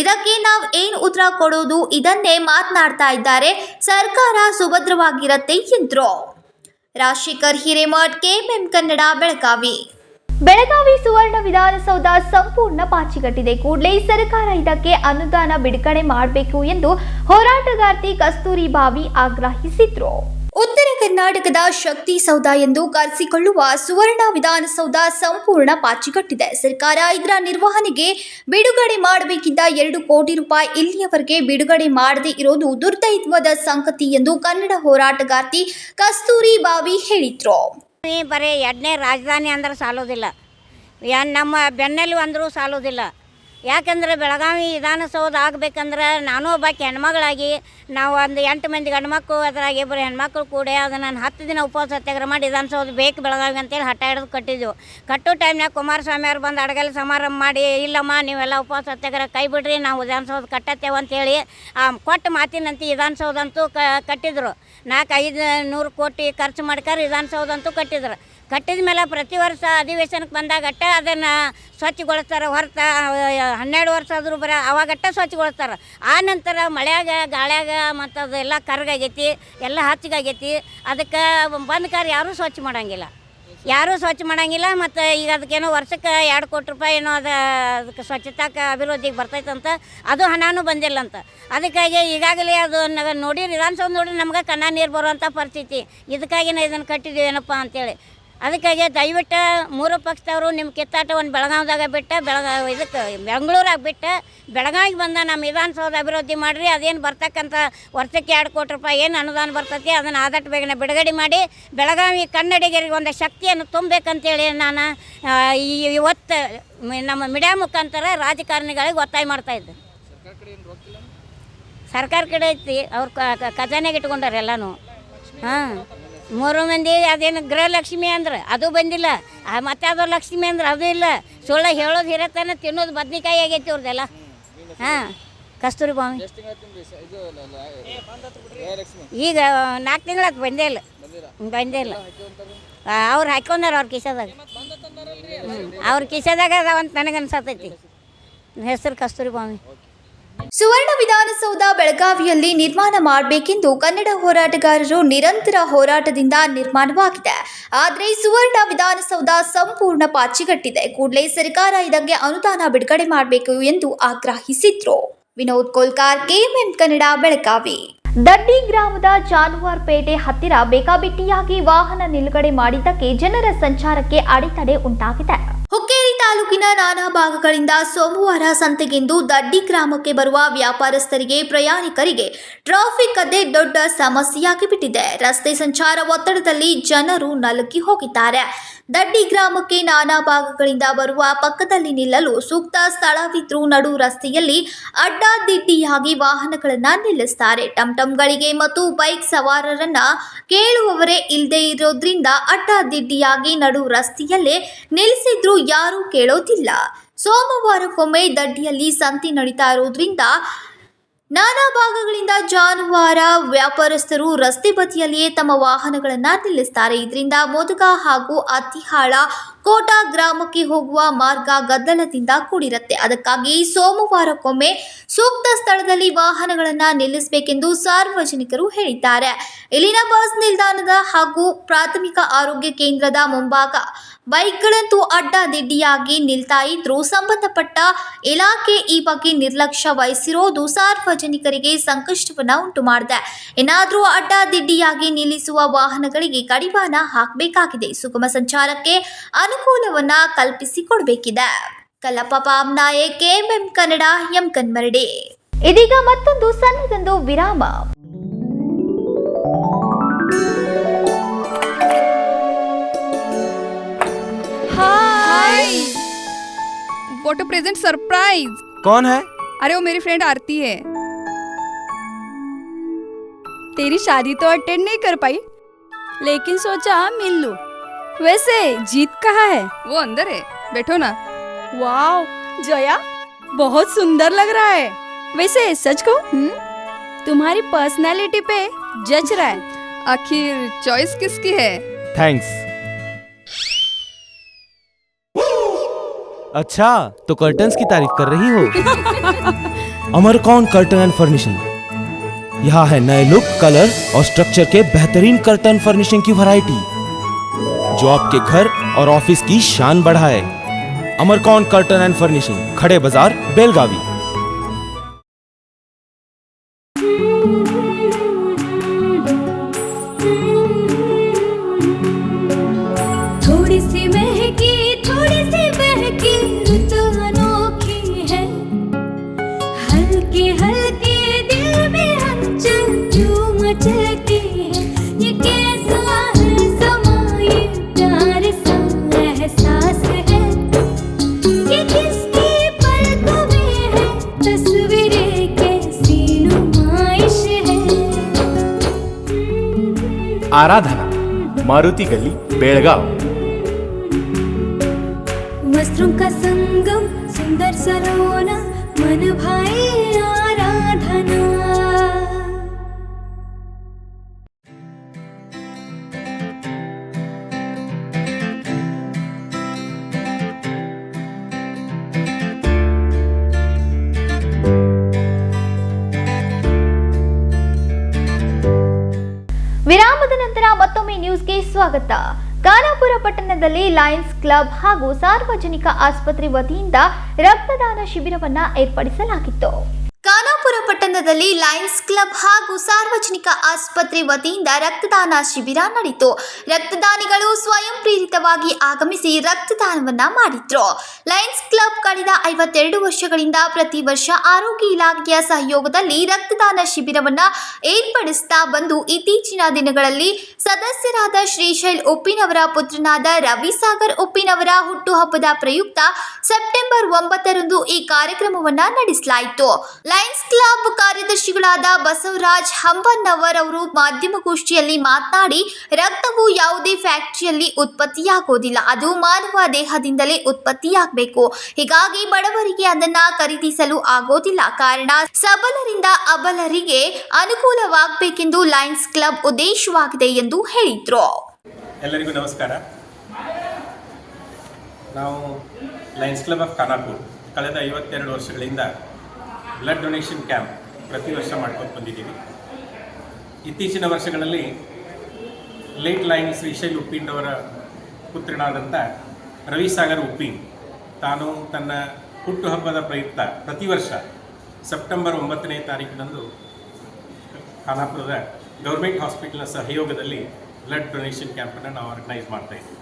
ಇದಕ್ಕೆ ನಾವು ಏನು ಉತ್ತರ ಕೊಡೋದು? ಇದನ್ನೇ ಮಾತನಾಡ್ತಾ ಇದ್ದಾರೆ. ಸರ್ಕಾರ ಸುಭದ್ರವಾಗಿರತ್ತೆ ಎಂದ್ರು. ರಾಜಶೇಖರ್ ಹಿರೇಮಠ್, KMM ಕನ್ನಡ, ಬೆಳಗಾವಿ. ಬೆಳಗಾವಿ ಸುವರ್ಣ ವಿಧಾನಸೌಧ ಸಂಪೂರ್ಣ ಪಾಚಿಗಟ್ಟಿದೆ. ಕೂಡಲೇ ಸರ್ಕಾರ ಇದಕ್ಕೆ ಅನುದಾನ ಬಿಡುಗಡೆ ಮಾಡಬೇಕು ಎಂದು ಹೋರಾಟಗಾರ್ತಿ ಕಸ್ತೂರಿ ಬಾವಿ ಆಗ್ರಹಿಸಿದ್ರು. ಉತ್ತರ ಕರ್ನಾಟಕದ ಶಕ್ತಿ ಸೌಧ ಎಂದು ಕರೆಸಿಕೊಳ್ಳುವ ಸುವರ್ಣ ವಿಧಾನಸೌಧ ಸಂಪೂರ್ಣ ಪಾಚಿಗಟ್ಟಿದೆ. ಸರ್ಕಾರ ಇದರ ನಿರ್ವಹಣೆಗೆ ಬಿಡುಗಡೆ ಮಾಡಬೇಕಿದ್ದ 2 ಕೋಟಿ ರೂಪಾಯಿ ಇಲ್ಲಿಯವರೆಗೆ ಬಿಡುಗಡೆ ಮಾಡದೇ ಇರೋದು ದುರ್ದೈವದ ಸಂಗತಿ ಎಂದು ಕನ್ನಡ ಹೋರಾಟಗಾರ್ತಿ ಕಸ್ತೂರಿ ಬಾವಿ ಹೇಳಿದ್ರು. ಬರೀ 2ನೇ ರಾಜಧಾನಿ ಅಂದ್ರೆ ಸಾಲೋದಿಲ್ಲ, ನಮ್ಮ ಬೆನ್ನೆಲು ಅಂದರೂ ಸಾಲೋದಿಲ್ಲ. ಯಾಕಂದರೆ ಬೆಳಗಾವಿ ವಿಧಾನಸೌಧ ಆಗಬೇಕಂದ್ರೆ ನಾನು ಒಬ್ಬಾಕಿ ಹೆಣ್ಮಗಳಾಗಿ ನಾವು ಒಂದು 8 ಮಂದಿ ಗಂಡ್ಮಕ್ಳು, ಅದ್ರಾಗ 2 ಹೆಣ್ಮಕ್ಳು ಕೂಡ ಅದು ನಾನು 10 ದಿನ ಉಪವಾಸ ಸತ್ಯಾಗ್ರಹ ಮಾಡಿ ವಿಧಾನಸೌಧ ಬೇಕು ಬೆಳಗಾವಿ ಅಂತೇಳಿ ಹಠ ಹಿಡಿದು ಕಟ್ಟಿದ್ದೆವು. ಕಟ್ಟೋ ಟೈಮ್ನಾಗ ಕುಮಾರಸ್ವಾಮಿ ಅವ್ರು ಬಂದು ಅಡಗಲ್ ಸಮಾರಂಭ ಮಾಡಿ, ಇಲ್ಲಮ್ಮ ನೀವೆಲ್ಲ ಉಪವಾಸ ಸತ್ಯಾಗ್ರಹ ಕೈ ಬಿಡ್ರಿ, ನಾವು ವಿಧಾನಸೌಧ ಕಟ್ಟತ್ತೇವೆ ಅಂತೇಳಿ ಕೊಟ್ಟ ಮಾತಿನಂತೆ ವಿಧಾನಸೌಧ ಅಂತೂ ಕಟ್ಟಿದ್ರು. 400-500 ಕೋಟಿ ಖರ್ಚು ಮಾಡ್ತಾರೆ ವಿಧಾನಸೌಧ ಅಂತೂ ಕಟ್ಟಿದ್ರು. ಕಟ್ಟಿದ ಮೇಲೆ ಪ್ರತಿ ವರ್ಷ ಅಧಿವೇಶನಕ್ಕೆ ಬಂದಾಗಟ್ಟ ಅದನ್ನು ಸ್ವಚ್ಛಗೊಳಿಸ್ತಾರೆ. ಹೊರತ 12 ವರ್ಷ ಆದರೂ ಅವಾಗಟ್ಟ ಸ್ವಚ್ಛಗೊಳಿಸ್ತಾರೆ. ಆ ನಂತರ ಮಳೆಯಾಗ ಗಾಳ್ಯಾಗ ಮತ್ತು ಅದೆಲ್ಲ ಕರ್ಗಾಗೈತಿ, ಎಲ್ಲ ಹಚ್ಚಾಗೈತಿ. ಅದಕ್ಕೆ ಬಂದ್ಕಾರ ಯಾರೂ ಸ್ವಚ್ಛ ಮಾಡೋಂಗಿಲ್ಲ. ಮತ್ತು ಈಗ ಅದಕ್ಕೇನೋ ವರ್ಷಕ್ಕೆ 2 ಕೋಟಿ ರೂಪಾಯಿ ಏನೋ ಅದಕ್ಕೆ ಸ್ವಚ್ಛತಾಕ ಅಭಿವೃದ್ಧಿಗೆ ಬರ್ತೈತಂತ, ಅದು ಹಣನೂ ಬಂದಿಲ್ಲ ಅಂತ. ಅದಕ್ಕಾಗಿ ಈಗಾಗಲೇ ಅದು ನೋಡಿ ವಿಧಾನಸೌಧ ನೋಡಿ ನಮ್ಗೆ ಕಣ್ಣ ನೀರು ಬರುವಂಥ ಪರಿಸ್ಥಿತಿ. ಇದಕ್ಕಾಗಿ ನಾವು ಇದನ್ನು ಕಟ್ಟಿದ್ದೀವಿ ಏನಪ್ಪ ಅಂತೇಳಿ. ಅದಕ್ಕಾಗಿ ದಯವಿಟ್ಟು ಮೂರು ಪಕ್ಷದವರು ನಿಮ್ಮ ಕಿತ್ತಾಟವನ್ನು ಬೆಳಗಾವಿದಾಗ ಬಿಟ್ಟು ಇದಕ್ಕೆ ಬೆಂಗಳೂರಾಗ ಬಿಟ್ಟು ಬೆಳಗಾವಿಗೆ ಬಂದ ನಮ್ಮ ವಿಧಾನಸೌಧ ಅಭಿವೃದ್ಧಿ ಮಾಡಿರಿ. ಅದೇನು ಬರ್ತಕ್ಕಂಥ ವರ್ಷಕ್ಕೆ 2 ಕೋಟಿ ರೂಪಾಯಿ ಏನು ಅನುದಾನ ಬರ್ತೈತಿ ಅದನ್ನು ಆದಷ್ಟು ಬೇಗನೆ ಬಿಡುಗಡೆ ಮಾಡಿ ಬೆಳಗಾವಿ ಕನ್ನಡಿಗರಿಗೆ ಒಂದು ಶಕ್ತಿಯನ್ನು ತುಂಬಬೇಕಂತೇಳಿ ನಾನು ಇವತ್ತು ನಮ್ಮ ಮೀಡಿಯಾ ಮುಖಾಂತರ ರಾಜಕಾರಣಿಗಳಿಗೆ ಒತ್ತಾಯ ಮಾಡ್ತಾಯಿದ್ದೆ. ಸರ್ಕಾರ ಕಡೆ ಐತಿ, ಅವ್ರು ಖಜಾನೆಗೆ ಇಟ್ಕೊಂಡಾರೆ ಎಲ್ಲನೂ. ಹಾಂ, 3 ಮಂದಿ ಅದೇನು ಗೃಹಲಕ್ಷ್ಮಿ ಅಂದ್ರೆ ಅದು ಬಂದಿಲ್ಲ, ಮತ್ತೆ ಅದು ಲಕ್ಷ್ಮಿ ಅಂದ್ರೆ ಅದು ಇಲ್ಲ. ಸುಳ್ಳು ಹೇಳೋದು ಹಿರತನ ತಿನ್ನೋದು ಬದ್ನಿಕಾಯಿ ಆಗೈತಿ ಅವ್ರದ್ದೆಲ್ಲ. ಹಾಂ, ಕಸ್ತೂರಿ ಬಾವಿ ಈಗ 4 ತಿಂಗಳಾತು ಬಂದೇ ಇಲ್ಲ. ಅವ್ರು ಹಾಕ್ಕೊಂಡಾರ ಅವ್ರ ಕಿಸೆದಾಗ. ಅವ್ರ ಕಿಸೆದಾಗ ಅದಾವಂತ ನನಗೆ ಅನ್ಸತೈತಿ. ಹೆಸರು ಕಸ್ತೂರಿ ಬಾವಿ. ಸುವರ್ಣ ವಿಧಾನಸೌಧ ಬೆಳಗಾವಿಯಲ್ಲಿ ನಿರ್ಮಾಣ ಮಾಡಬೇಕೆಂದು ಕನ್ನಡ ಹೋರಾಟಗಾರರು ನಿರಂತರ ಹೋರಾಟದಿಂದ ನಿರ್ಮಾಣವಾಗಿದೆ. ಆದರೆ ಸುವರ್ಣ ವಿಧಾನಸೌಧ ಸಂಪೂರ್ಣ ಪಾಚಿಗಟ್ಟಿದೆ. ಕೂಡಲೇ ಸರ್ಕಾರ ಇದಕ್ಕೆ ಅನುದಾನ ಬಿಡುಗಡೆ ಮಾಡಬೇಕು ಎಂದು ಆಗ್ರಹಿಸಿದ್ರು. ವಿನೋದ್ ಕೋಲ್ಕಾರ್, ಕೆಎಂಎಂ ಕನ್ನಡ, ಬೆಳಗಾವಿ. ದಡ್ಡಿ ಗ್ರಾಮದ ಜಾನುವಾರುಪೇಟೆ ಹತ್ತಿರ ಬೇಕಾಬಿಟ್ಟಿಯಾಗಿ ವಾಹನ ನಿಲುಗಡೆ ಮಾಡಿದ್ದಕ್ಕೆ ಜನರ ಸಂಚಾರಕ್ಕೆ ಅಡೆತಡೆ ಉಂಟಾಗಿದೆ. ಹುಕ್ಕೇರಿ ತಾಲೂಕಿನ ನಾನಾ ಭಾಗಗಳಿಂದ ಸೋಮವಾರ ಸಂತೆಗೆಂದು ದಡ್ಡಿ ಗ್ರಾಮಕ್ಕೆ ಬರುವ ವ್ಯಾಪಾರಸ್ಥರಿಗೆ, ಪ್ರಯಾಣಿಕರಿಗೆ ಟ್ರಾಫಿಕ್ ಅದೇ ದೊಡ್ಡ ಸಮಸ್ಯೆಯಾಗಿ ಬಿಟ್ಟಿದೆ. ರಸ್ತೆ ಸಂಚಾರ ಒತ್ತಡದಲ್ಲಿ ಜನರು ನಲುಗಿ ಹೋಗಿದ್ದಾರೆ. ದಡ್ಡಿ ಗ್ರಾಮಕ್ಕೆ ನಾನಾ ಭಾಗಗಳಿಂದ ಬರುವ ಪಕ್ಕದಲ್ಲಿ ನಿಲ್ಲಲು ಸೂಕ್ತ ಸ್ಥಳವಿದ್ರೂ ನಡು ರಸ್ತೆಯಲ್ಲಿ ಅಡ್ಡಾದಿಡ್ಡಿಯಾಗಿ ವಾಹನಗಳನ್ನ ನಿಲ್ಲಿಸ್ತಾರೆ. ಟಂಗಳಿಗೆ ಮತ್ತು ಬೈಕ್ ಸವಾರರನ್ನ ಕೇಳುವವರೇ ಇಲ್ಲದೆ ಇರೋದ್ರಿಂದ ಅಡ್ಡಾದಿಡ್ಡಿಯಾಗಿ ನಡು ರಸ್ತೆಯಲ್ಲೇ ನಿಲ್ಲಿಸಿದ್ರು ಯಾರೂ ಕೇಳೋದಿಲ್ಲ. ಸೋಮವಾರಕ್ಕೊಮ್ಮೆ ದಡ್ಡಿಯಲ್ಲಿ ಸಂತೆ ನಡೀತಾ ಇರೋದ್ರಿಂದ ನಾನಾ ಭಾಗಗಳಿಂದ ಜಾನುವಾರು ವ್ಯಾಪಾರಸ್ಥರು ರಸ್ತೆ ಬದಿಯಲ್ಲಿಯೇ ತಮ್ಮ ವಾಹನಗಳನ್ನು ನಿಲ್ಲಿಸ್ತಾರೆ. ಇದರಿಂದ ಮೋದಗ ಹಾಗೂ ಅತ್ತಿಹಾಳ ಕೋಟಾ ಗ್ರಾಮಕ್ಕೆ ಹೋಗುವ ಮಾರ್ಗ ಗದ್ದಲದಿಂದ ಕೂಡಿರುತ್ತೆ. ಅದಕ್ಕಾಗಿ ಸೋಮವಾರಕ್ಕೊಮ್ಮೆ ಸೂಕ್ತ ಸ್ಥಳದಲ್ಲಿ ವಾಹನಗಳನ್ನು ನಿಲ್ಲಿಸಬೇಕೆಂದು ಸಾರ್ವಜನಿಕರು ಹೇಳಿದ್ದಾರೆ. ಇಲ್ಲಿನ ಬಸ್ ನಿಲ್ದಾಣದ ಹಾಗೂ ಪ್ರಾಥಮಿಕ ಆರೋಗ್ಯ ಕೇಂದ್ರದ ಮುಂಭಾಗ ಬೈಕ್ಗಳಂತೂ ಅಡ್ಡಾದಿಡ್ಡಿಯಾಗಿ ನಿಲ್ತಾ ಇದ್ರೂ ಸಂಬಂಧಪಟ್ಟ ಇಲಾಖೆ ಈ ಬಗ್ಗೆ ನಿರ್ಲಕ್ಷ್ಯ ವಹಿಸಿರೋದು ಸಾರ್ವಜನಿಕರಿಗೆ ಸಂಕಷ್ಟವನ್ನ ಉಂಟು ಮಾಡಿದೆ. ಏನಾದರೂ ಅಡ್ಡಾದಿಡ್ಡಿಯಾಗಿ ನಿಲ್ಲಿಸುವ ವಾಹನಗಳಿಗೆ ಕಡಿವಾಣ ಹಾಕಬೇಕಾಗಿದೆ. ಸುಗಮ ಸಂಚಾರಕ್ಕೆ ಅನುಕೂಲವನ್ನ ಕಲ್ಪಿಸಿಕೊಡಬೇಕಿದೆ. Kallappa Pamnayak, KMM Kannada, M Kanmaradi. ಇದೀಗ ಮತ್ತೊಂದು ಸಣ್ಣದೊಂದು ವಿರಾಮ. What a present surprise! कौन है? अरे वो मेरी फ्रेंड आरती है. तेरी शादी तो अटेंड नहीं कर पाई, लेकिन सोचा मिल लूं. वैसे जीत कहाँ है? वो अंदर है, बैठो ना. वाओ जया, बहुत सुंदर लग रहा है. वैसे सच कहूं, तुम्हारी पर्सनालिटी पे जज रहा है. आखिर चॉइस किसकी है? थैंक्स. अच्छा, तो कर्टन्स की तारीफ कर रही हो? अमरकौन कर्टन एंड फर्निशिंग. यहाँ है नए लुक, कलर और स्ट्रक्चर के बेहतरीन कर्टन फर्निशिंग की वैरायटी जो आपके घर और ऑफिस की शान बढ़ाए. अमरकौन कर्टन एंड फर्निशिंग, खड़े बाजार, बेलगावी. थोड़ी सी महकी, थोड़ी सी बहकी, रुत अनोखी है. हल्के हल्के दिल में हलचल जो मचलती है. ये कैसा है समा, ये प्यार सा एहसास है. ये किसकी पलकों में है तस्वीरें, कैसी नुमाइश है. आराधना, मारुति गली, बेलगाव. वस्त्रों का संगम, सुंदर सलोना, मन भाई आराधना. ವಿರಾಮದ ನಂತರ ಮತ್ತೊಮ್ಮೆ ನ್ಯೂಸ್ಗೆ ಸ್ವಾಗತ. ಖಾನಾಪುರ ಪಟ್ಟಣದಲ್ಲಿ ಲಯನ್ಸ್ ಕ್ಲಬ್ ಹಾಗೂ ಸಾರ್ವಜನಿಕ ಆಸ್ಪತ್ರೆ ವತಿಯಿಂದ ರಕ್ತದಾನ ಶಿಬಿರವನ್ನ ಏರ್ಪಡಿಸಲಾಗಿತ್ತು. ಖಾನಾಪುರ ಪಟ್ಟಣದಲ್ಲಿ ಲಯನ್ಸ್ ಕ್ಲಬ್ ಹಾಗೂ ಸಾರ್ವಜನಿಕ ಆಸ್ಪತ್ರೆ ವತಿಯಿಂದ ರಕ್ತದಾನ ಶಿಬಿರ ನಡೆಯಿತು. ರಕ್ತದಾನಿಗಳು ಸ್ವಯಂ ಪ್ರೇರಿತವಾಗಿ ಆಗಮಿಸಿ ರಕ್ತದಾನವನ್ನ ಮಾಡಿದ್ರು. ಲಯನ್ಸ್ ಕ್ಲಬ್ ಕಳೆದ 52 ವರ್ಷಗಳಿಂದ ಪ್ರತಿ ವರ್ಷ ಆರೋಗ್ಯ ಇಲಾಖೆಯ ಸಹಯೋಗದಲ್ಲಿ ರಕ್ತದಾನ ಶಿಬಿರವನ್ನ ಏರ್ಪಡಿಸುತ್ತಾ ಬಂದು ಇತ್ತೀಚಿನ ದಿನಗಳಲ್ಲಿ ಸದಸ್ಯರಾದ ಶ್ರೀಶೈಲ್ ಉಪ್ಪಿನವರ ಪುತ್ರನಾದ ರವಿಸಾಗರ್ ಉಪ್ಪಿನವರ ಹುಟ್ಟುಹಬ್ಬದ ಪ್ರಯುಕ್ತ ಸೆಪ್ಟೆಂಬರ್ 9ರಂದು ಈ ಕಾರ್ಯಕ್ರಮವನ್ನ ನಡೆಸಲಾಯಿತು. ಲಯನ್ಸ್ ಕ್ಲಬ್ ಕಾರ್ಯದರ್ಶಿಗಳಾದ ಬಸವರಾಜ್ ಹಂಬನ್ನವರ್ ಅವರು ಮಾಧ್ಯಮಗೋಷ್ಠಿಯಲ್ಲಿ ಮಾತನಾಡಿ, ರಕ್ತವು ಯಾವುದೇ ಫ್ಯಾಕ್ಟರಿಯಲ್ಲಿ ಉತ್ಪತ್ತಿಯಾಗೋದಿಲ್ಲ, ಅದು ಮಾನವ ದೇಹದಿಂದಲೇ ಉತ್ಪತ್ತಿಯಾಗಬೇಕು. ಹೀಗಾಗಿ ಬಡವರಿಗೆ ಅದನ್ನ ಖರೀದಿಸಲು ಆಗೋದಿಲ್ಲ. ಕಾರಣ ಸಬಲರಿಂದ ಅಬಲರಿಗೆ ಅನುಕೂಲವಾಗಬೇಕೆಂದು ಲಯನ್ಸ್ ಕ್ಲಬ್ ಉದ್ದೇಶವಾಗಿದೆ ಎಂದು ಹೇಳಿದ್ರು. ಎಲ್ಲರಿಗೂ ನಮಸ್ಕಾರ. ನಾವು ಲಯನ್ಸ್ ಕ್ಲಬ್ ಆಫ್ ಖಾನಾಪುರ್ ಕಳೆದ 52 ವರ್ಷಗಳಿಂದ ಬ್ಲಡ್ ಡೊನೇಷನ್ ಕ್ಯಾಂಪ್ ಪ್ರತಿ ವರ್ಷ ಮಾಡ್ಕೊಂಡು ಬಂದಿದ್ದೀವಿ. ಇತ್ತೀಚಿನ ವರ್ಷಗಳಲ್ಲಿ ಲೇಟ್ ಲೈನ್ ಶ್ರೀಶೈಲ್ ಉಪ್ಪಿನವರ ಪುತ್ರನಾದಂಥ ರವಿಸಾಗರ್ ಉಪ್ಪಿನ್ ತಾನು ತನ್ನ ಹುಟ್ಟುಹಬ್ಬದ ಪ್ರಯುಕ್ತ ಪ್ರತಿ ವರ್ಷ ಸೆಪ್ಟೆಂಬರ್ 9ನೇ ತಾರೀಕಿನಂದು ಖಾನಾಪುರದ ಗೌರ್ಮೆಂಟ್ ಹಾಸ್ಪಿಟಲ್ನ ಸಹಯೋಗದಲ್ಲಿ ಬ್ಲಡ್ ಡೊನೇಷನ್ ಕ್ಯಾಂಪನ್ನು ನಾವು ಆರ್ಗನೈಸ್ ಮಾಡ್ತಾಯಿದ್ದೀವಿ.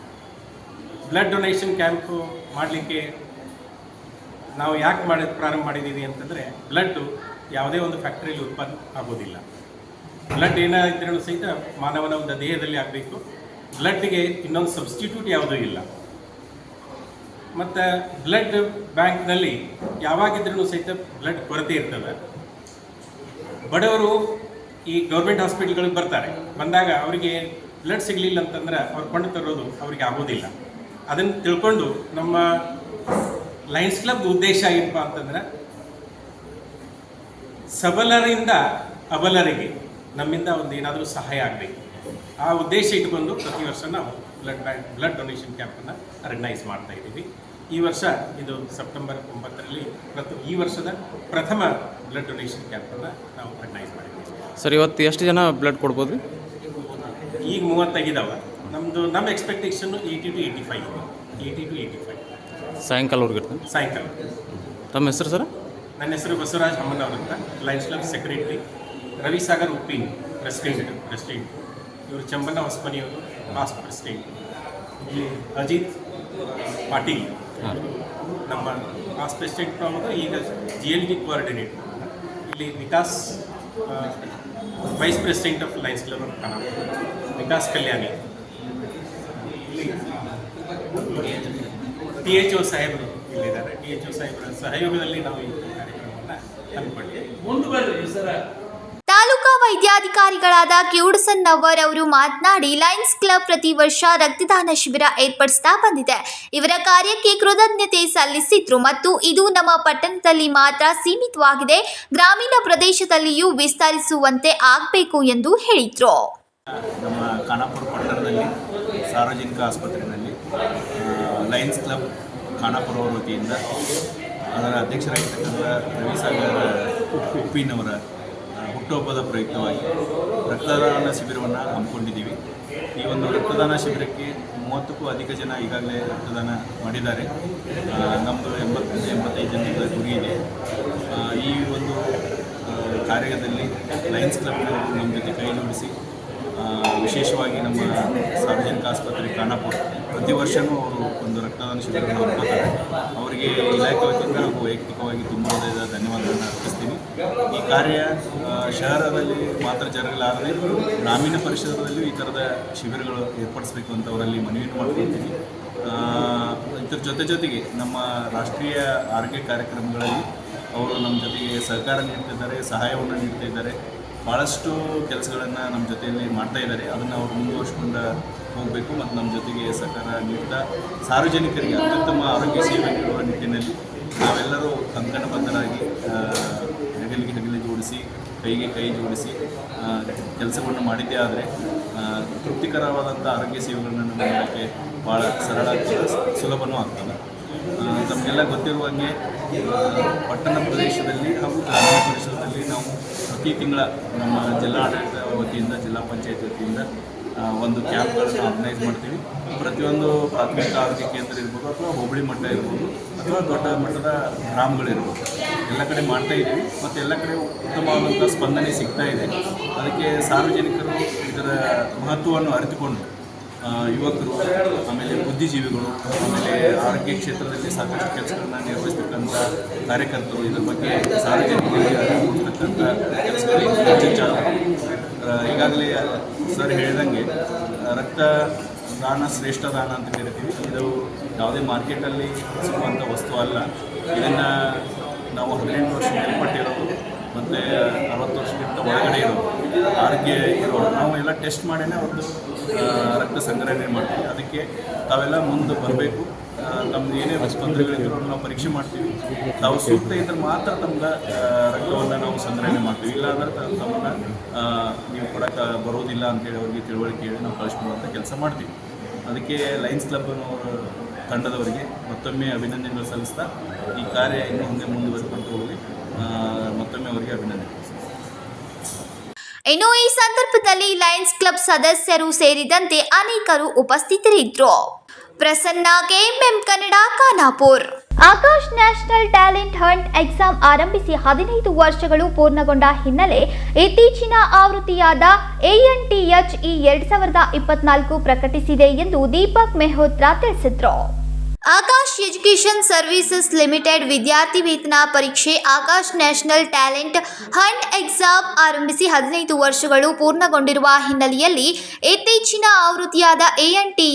ಬ್ಲಡ್ ಡೊನೇಷನ್ ಕ್ಯಾಂಪು ಮಾಡಲಿಕ್ಕೆ ನಾವು ಯಾಕೆ ಪ್ರಾರಂಭ ಮಾಡಿದ್ದೀವಿ ಅಂತಂದರೆ, ಬ್ಲಡ್ಡು ಯಾವುದೇ ಒಂದು ಫ್ಯಾಕ್ಟ್ರಿಯಲ್ಲಿ ಉತ್ಪನ್ನ ಆಗೋದಿಲ್ಲ. ಬ್ಲಡ್ ಏನಾದ್ರೂ ಸಹಿತ ಮಾನವನ ಒಂದು ದೇಹದಲ್ಲಿ ಆಗಬೇಕು. ಬ್ಲಡ್ಗೆ ಇನ್ನೊಂದು ಸಬ್ಸ್ಟಿಟ್ಯೂಟ್ ಯಾವುದೂ ಇಲ್ಲ. ಮತ್ತು ಬ್ಲಡ್ ಬ್ಯಾಂಕ್ನಲ್ಲಿ ಯಾವಾಗಿದ್ರೂ ಸಹಿತ ಬ್ಲಡ್ ಕೊರತೆ ಇರ್ತದೆ. ಬಡವರು ಈ ಗೌರ್ಮೆಂಟ್ ಹಾಸ್ಪಿಟಲ್ಗಳಿಗೆ ಬರ್ತಾರೆ. ಬಂದಾಗ ಅವರಿಗೆ ಬ್ಲಡ್ ಸಿಗಲಿಲ್ಲ ಅಂತಂದ್ರೆ ಅವ್ರು ಕೊಂಡು ತರೋದು ಅವರಿಗೆ ಆಗೋದಿಲ್ಲ. ಅದನ್ನು ತಿಳ್ಕೊಂಡು ನಮ್ಮ ಲಯನ್ಸ್ ಕ್ಲಬ್ ಉದ್ದೇಶ ಏನಪ್ಪ ಅಂತಂದ್ರೆ, ಸಬಲರಿಂದ ಅಬಲರಿಗೆ ನಮ್ಮಿಂದ ಒಂದು ಏನಾದರೂ ಸಹಾಯ ಆಗಬೇಕು. ಆ ಉದ್ದೇಶ ಇಟ್ಕೊಂಡು ಪ್ರತಿ ವರ್ಷ ನಾವು ಬ್ಲಡ್ ಡೊನೇಷನ್ ಕ್ಯಾಂಪನ್ನು ಆರ್ಗನೈಸ್ ಮಾಡ್ತಾ ಇದ್ದೀವಿ. ಈ ವರ್ಷ ಇದು ಸೆಪ್ಟೆಂಬರ್ 9ರಲ್ಲಿ ಈ ವರ್ಷದ ಪ್ರಥಮ ಬ್ಲಡ್ ಡೊನೇಷನ್ ಕ್ಯಾಂಪನ್ನು ನಾವು ಆರ್ಗನೈಸ್ ಮಾಡಿದ್ದೀವಿ. ಸರ್, ಇವತ್ತು ಎಷ್ಟು ಜನ ಬ್ಲಡ್ ಕೊಡ್ಬೋದು? ಈಗ 35 ಇದಾವೆ. ನಮ್ಮ ಎಕ್ಸ್ಪೆಕ್ಟೇಷನ್ನು 80 to 85 ಇದೆ. 80 to 85 ಸಾಯಂಕಾಲವರೆಗೆ ಇರ್ತದೆ. ಸಾಯಂಕಾಲ. ತಮ್ಮ ಹೆಸರು ಸರ್? ನನ್ನ ಹೆಸರು ಬಸವರಾಜ್ ಹಮ್ಮನವರ್ ಅಂತ, ಲಯನ್ಸ್ ಕ್ಲಬ್ ಸೆಕ್ರೆಟರಿ. ರವಿಸಾಗರ್ ಉಪ್ಪಿನ್ ಪ್ರೆಸಿಡೆಂಟ್. ಇವರು ಚಂಬಣ್ಣ ಹೊಸಮನಿಯವರು ಪಾಸ್ಟ್ ಪ್ರೆಸಿಡೆಂಟ್. ಇಲ್ಲಿ ಅಜಿತ್ ಪಾಟೀಲ್ ನಮ್ಮ ಪಾಸ್ಟ್ ಪ್ರೆಸಿಡೆಂಟ್ ಅವರು, ಈಗ GLD ಕೋಆರ್ಡಿನೇಟರ್. ಇಲ್ಲಿ Vikas vice president of Lions club of Khanapur, Vikas Kalyani. ಇಲ್ಲಿ THO ಸಾಹೇಬರು ಇಲ್ಲಿದ್ದಾರೆ. THO ಸಾಹೇಬರ ಸಹಯೋಗದಲ್ಲಿ ನಾವು ಈ ಕಾರ್ಯಕ್ರಮವನ್ನು ಹಮ್ಮಿಕೊಂಡಿದ್ದೇವೆ. ತಾಲೂಕಾ ವೈದ್ಯಾಧಿಕಾರಿಗಳಾದ ಕ್ಯೂಡ್ಸನ್ ನವ್ವರ್ ಅವರು ಮಾತನಾಡಿ, ಲಯನ್ಸ್ ಕ್ಲಬ್ ಪ್ರತಿ ವರ್ಷ ರಕ್ತದಾನ ಶಿಬಿರ ಏರ್ಪಡಿಸ್ತಾ ಬಂದಿದೆ. ಇವರ ಕಾರ್ಯಕ್ಕೆ ಕೃತಜ್ಞತೆ ಸಲ್ಲಿಸಿದ್ರು ಮತ್ತು ಇದು ನಮ್ಮ ಪಟ್ಟಣದಲ್ಲಿ ಮಾತ್ರ ಸೀಮಿತವಾಗಿದೆ, ಗ್ರಾಮೀಣ ಪ್ರದೇಶದಲ್ಲಿಯೂ ವಿಸ್ತರಿಸುವಂತೆ ಆಗಬೇಕು ಎಂದು ಹೇಳಿದ್ರು. ನಮ್ಮ ಖಾನಾಪುರ ಪಟ್ಟಣದಲ್ಲಿ ಸಾರ್ವಜನಿಕ ಆಸ್ಪತ್ರೆಯಲ್ಲಿ ಲಯನ್ಸ್ ಕ್ಲಬ್ ಖಾನಾಪುರ ವತಿಯಿಂದ ಅದರ ಅಧ್ಯಕ್ಷರಾಗಿರ್ತಕ್ಕಂಥ ರವಿಸಾಗರ್ ಉಪ್ಪಿನವರ ಹುಟ್ಟುಹಬ್ಬದ ಪ್ರಯುಕ್ತವಾಗಿ ರಕ್ತದಾನ ಶಿಬಿರವನ್ನು ಹಮ್ಮಿಕೊಂಡಿದ್ದೀವಿ. ಈ ಒಂದು ರಕ್ತದಾನ ಶಿಬಿರಕ್ಕೆ 30ಕ್ಕೂ ಅಧಿಕ ಜನ ಈಗಾಗಲೇ ರಕ್ತದಾನ ಮಾಡಿದ್ದಾರೆ. ನಮ್ಮದು 80-85 ಜನರ ಗುರಿ ಇದೆ. ಈ ಒಂದು ಕಾರ್ಯದಲ್ಲಿ ಲಯನ್ಸ್ ಕ್ಲಬ್ನವರು ನಮ್ಮ ಜೊತೆ ಕೈ ಜೋಡಿಸಿ ವಿಶೇಷವಾಗಿ ನಮ್ಮ ಸಾರ್ವಜನಿಕ ಆಸ್ಪತ್ರೆ ಖಾನಾಪುರ ಪ್ರತಿ ವರ್ಷವೂ ಅವರು ಒಂದು ರಕ್ತದಾನ ಶಿಬಿರವನ್ನು ಹಮ್ಮಿಕೊಳ್ತಾರೆ. ಅವರಿಗೆ ಇಲಾಖೆ ವತಿಯಿಂದ ಹಾಗೂ ವೈಯಕ್ತಿಕವಾಗಿ ತುಂಬ ಹೃದಯದ ಧನ್ಯವಾದಗಳನ್ನು ಅರ್ಪಿಸ್ತೀನಿ. ಈ ಕಾರ್ಯ ಶಹರದಲ್ಲಿ ಮಾತ್ರ ಜರಗಲಾರದೆ ಗ್ರಾಮೀಣ ಪರಿಸರದಲ್ಲೂ ಈ ಥರದ ಶಿಬಿರಗಳು ಏರ್ಪಡಿಸಬೇಕು ಅಂತ ಅವರಲ್ಲಿ ಮನವಿಯನ್ನು ಮಾಡ್ಕೊಳ್ತೀನಿ. ಇದರ ಜೊತೆಗೆ ನಮ್ಮ ರಾಷ್ಟ್ರೀಯ ಆರೋಗ್ಯ ಕಾರ್ಯಕ್ರಮಗಳಲ್ಲಿ ಅವರು ನಮ್ಮ ಜೊತೆಗೆ ಸಹಕಾರ ನೀಡ್ತಿದ್ದಾರೆ, ಸಹಾಯವನ್ನು ನೀಡ್ತಾ ಇದ್ದಾರೆ. ಭಾಳಷ್ಟು ಕೆಲಸಗಳನ್ನು ನಮ್ಮ ಜೊತೆಯಲ್ಲಿ ಮಾಡ್ತಾ ಇದ್ದಾರೆ. ಅದನ್ನು ಅವರು ಮುಂದುವರಿಸ್ಕೊಂಡು ಹೋಗಬೇಕು ಮತ್ತು ನಮ್ಮ ಜೊತೆಗೆ ಸಹಕಾರ ನೀಡ್ತಾ ಸಾರ್ವಜನಿಕರಿಗೆ ಅತ್ಯುತ್ತಮ ಆರೋಗ್ಯ ಸೇವೆ ನೀಡುವ ನಿಟ್ಟಿನಲ್ಲಿ ನಾವೆಲ್ಲರೂ ಕಂಕಣಬದ್ಧರಾಗಿ ಹೆಗಲಿಗೆ ಹೆಗಲು ಜೋಡಿಸಿ, ಕೈಗೆ ಕೈ ಜೋಡಿಸಿ ಕೆಲಸವನ್ನು ಮಾಡಿದ್ದೇ ಆದರೆ ತೃಪ್ತಿಕರವಾದಂಥ ಆರೋಗ್ಯ ಸೇವೆಗಳನ್ನು ನೀಡೋಕ್ಕೆ ಭಾಳ ಸರಳ ಆಗ್ತದೆ, ಸುಲಭವೂ ಆಗ್ತದೆ. ತಮಗೆಲ್ಲ ಗೊತ್ತಿರುವಂಗೆ ಪಟ್ಟಣ ಪ್ರದೇಶದಲ್ಲಿ ಹಾಗೂ ಗ್ರಾಮೀಣ ಪ್ರದೇಶದಲ್ಲಿ ನಾವು ಪ್ರತಿ ತಿಂಗಳ ನಮ್ಮ ಜಿಲ್ಲಾಡಳಿತ ವತಿಯಿಂದ, ಜಿಲ್ಲಾ ಪಂಚಾಯತ್ ವತಿಯಿಂದ ಒಂದು ಕ್ಯಾಂಪ್ಗಳನ್ನು ಆರ್ಗನೈಸ್ ಮಾಡ್ತೀವಿ. ಪ್ರತಿಯೊಂದು ಪ್ರಾಥಮಿಕ ಆರೋಗ್ಯ ಕೇಂದ್ರ ಇರ್ಬೋದು ಅಥವಾ ಹೋಬಳಿ ಮಟ್ಟ ಇರ್ಬೋದು ಅಥವಾ ದೊಡ್ಡ ಮಟ್ಟದ ಗ್ರಾಮಗಳಿರ್ಬೋದು, ಎಲ್ಲ ಕಡೆ ಮಾಡ್ತಾ ಇದ್ದೀವಿ ಮತ್ತು ಎಲ್ಲ ಕಡೆ ಉತ್ತಮವಾದಂಥ ಸ್ಪಂದನೆ ಸಿಗ್ತಾ ಇದೆ. ಅದಕ್ಕೆ ಸಾರ್ವಜನಿಕರು ಇದರ ಮಹತ್ವವನ್ನು ಅರಿತುಕೊಂಡು ಯುವಕರು, ಆಮೇಲೆ ಬುದ್ಧಿಜೀವಿಗಳು, ಆಮೇಲೆ ಆರೋಗ್ಯ ಕ್ಷೇತ್ರದಲ್ಲಿ ಸಾಕಷ್ಟು ಕೆಲಸಗಳನ್ನು ನಿರ್ವಹಿಸ್ತಕ್ಕಂಥ ಕಾರ್ಯಕರ್ತರು ಇದರ ಬಗ್ಗೆ ಸಾರ್ವಜನಿಕರಿಗೆ ಅರಿವು ಮೂಡಿಸ್ತಕ್ಕಂಥ ಕೆಲಸಗಳಿಗೆ ಹೆಚ್ಚಾಗಿ ಈಗಾಗಲೇ ಸರ್ ಹೇಳಿದಂಗೆ ರಕ್ತದಾನ ಶ್ರೇಷ್ಠ ದಾನ ಅಂತ ಕರಿತೀವಿ. ಇದು ಯಾವುದೇ ಮಾರ್ಕೆಟಲ್ಲಿ ಸಿಗುವಂಥ ವಸ್ತು ಅಲ್ಲ. ಇದನ್ನು ನಾವು 18 ವರ್ಷ ಮೇಲ್ಪಟ್ಟಿರೋದು ಮತ್ತು 60 ವರ್ಷಕ್ಕಿಂತ ಒಳಗಡೆ ಇರೋದು, ಆರೋಗ್ಯ ಇರೋರು ನಾವು ಎಲ್ಲ ಟೆಸ್ಟ್ ಮಾಡಿನೇ ಅವ್ರದ್ದು ರಕ್ತ ಸಂಗ್ರಹಣೆ ಮಾಡ್ತೀವಿ. ಅದಕ್ಕೆ ತಾವೆಲ್ಲ ಮುಂದೆ ಬರಬೇಕು. ತಮ್ಮದು ಏನೇ ತೊಂದರೆಗಳಿದ್ರು ನಾವು ಪರೀಕ್ಷೆ ಮಾಡ್ತೀವಿ. ತಾವು ಸೂಕ್ತ ಇದ್ದರೆ ಮಾತ್ರ ತಮ್ಮದ ರಕ್ತವನ್ನು ನಾವು ಸಂಗ್ರಹಣೆ ಮಾಡ್ತೀವಿ. ಇಲ್ಲಾಂದ್ರೆ ತಮ್ಮನ್ನು ನೀವು ಕೊಡೋಕ್ಕೆ ಬರೋದಿಲ್ಲ ಅಂತೇಳಿ ಅವ್ರಿಗೆ ತಿಳುವಳಿಕೆ ಹೇಳಿ ನಾವು ಕಳಿಸ್ಕೊಡುವಂಥ ಕೆಲಸ ಮಾಡ್ತೀವಿ. ಅದಕ್ಕೆ ಲಯನ್ಸ್ ಕ್ಲಬ್ನವರು ತಂಡದವರಿಗೆ ಮತ್ತೊಮ್ಮೆ ಅಭಿನಂದನೆಗಳು ಸಲ್ಲಿಸ್ತಾ ಈ ಕಾರ್ಯ ಇನ್ನೂ ಮುಂದೆ ಮುಂದುವರಿಸಿಕೊಂಡು ಹೋಗಿ ಮತ್ತೊಮ್ಮೆ ಅವರಿಗೆ ಅಭಿನಂದನೆ. ಇನ್ನು ಈ ಸಂದರ್ಭದಲ್ಲಿ ಲಯನ್ಸ್ ಕ್ಲಬ್ ಸದಸ್ಯರು ಸೇರಿದಂತೆ ಅನೇಕರು ಉಪಸ್ಥಿತರಿದ್ದರು. Prasanna KMM Kannada, Khanapur. Akash national talent Hunt exam ಆರಂಭಿಸಿ 15 ವರ್ಷಗಳು ಪೂರ್ಣಗೊಂಡ ಹಿನ್ನೆಲೆ ಇತ್ತೀಚಿನ ಆವೃತ್ತಿಯಾದ ANTHE 2024 ಪ್ರಕಟಿಸಿದೆ ಎಂದು ದೀಪಕ್ ಮೆಹ್ರೋತ್ರಾ ತಿಳಿಸಿದರು. ಆಕಾಶ್ ಎಜುಕೇಷನ್ ಸರ್ವಿಸಸ್ ಲಿಮಿಟೆಡ್ ವಿದ್ಯಾರ್ಥಿ ವೇತನ ಪರೀಕ್ಷೆ Akash national talent Hunt exam ಆರಂಭಿಸಿ 15 ವರ್ಷಗಳು ಪೂರ್ಣಗೊಂಡಿರುವ ಹಿನ್ನೆಲೆಯಲ್ಲಿ ಇತ್ತೀಚಿನ ಆವೃತ್ತಿಯಾದ ANTHE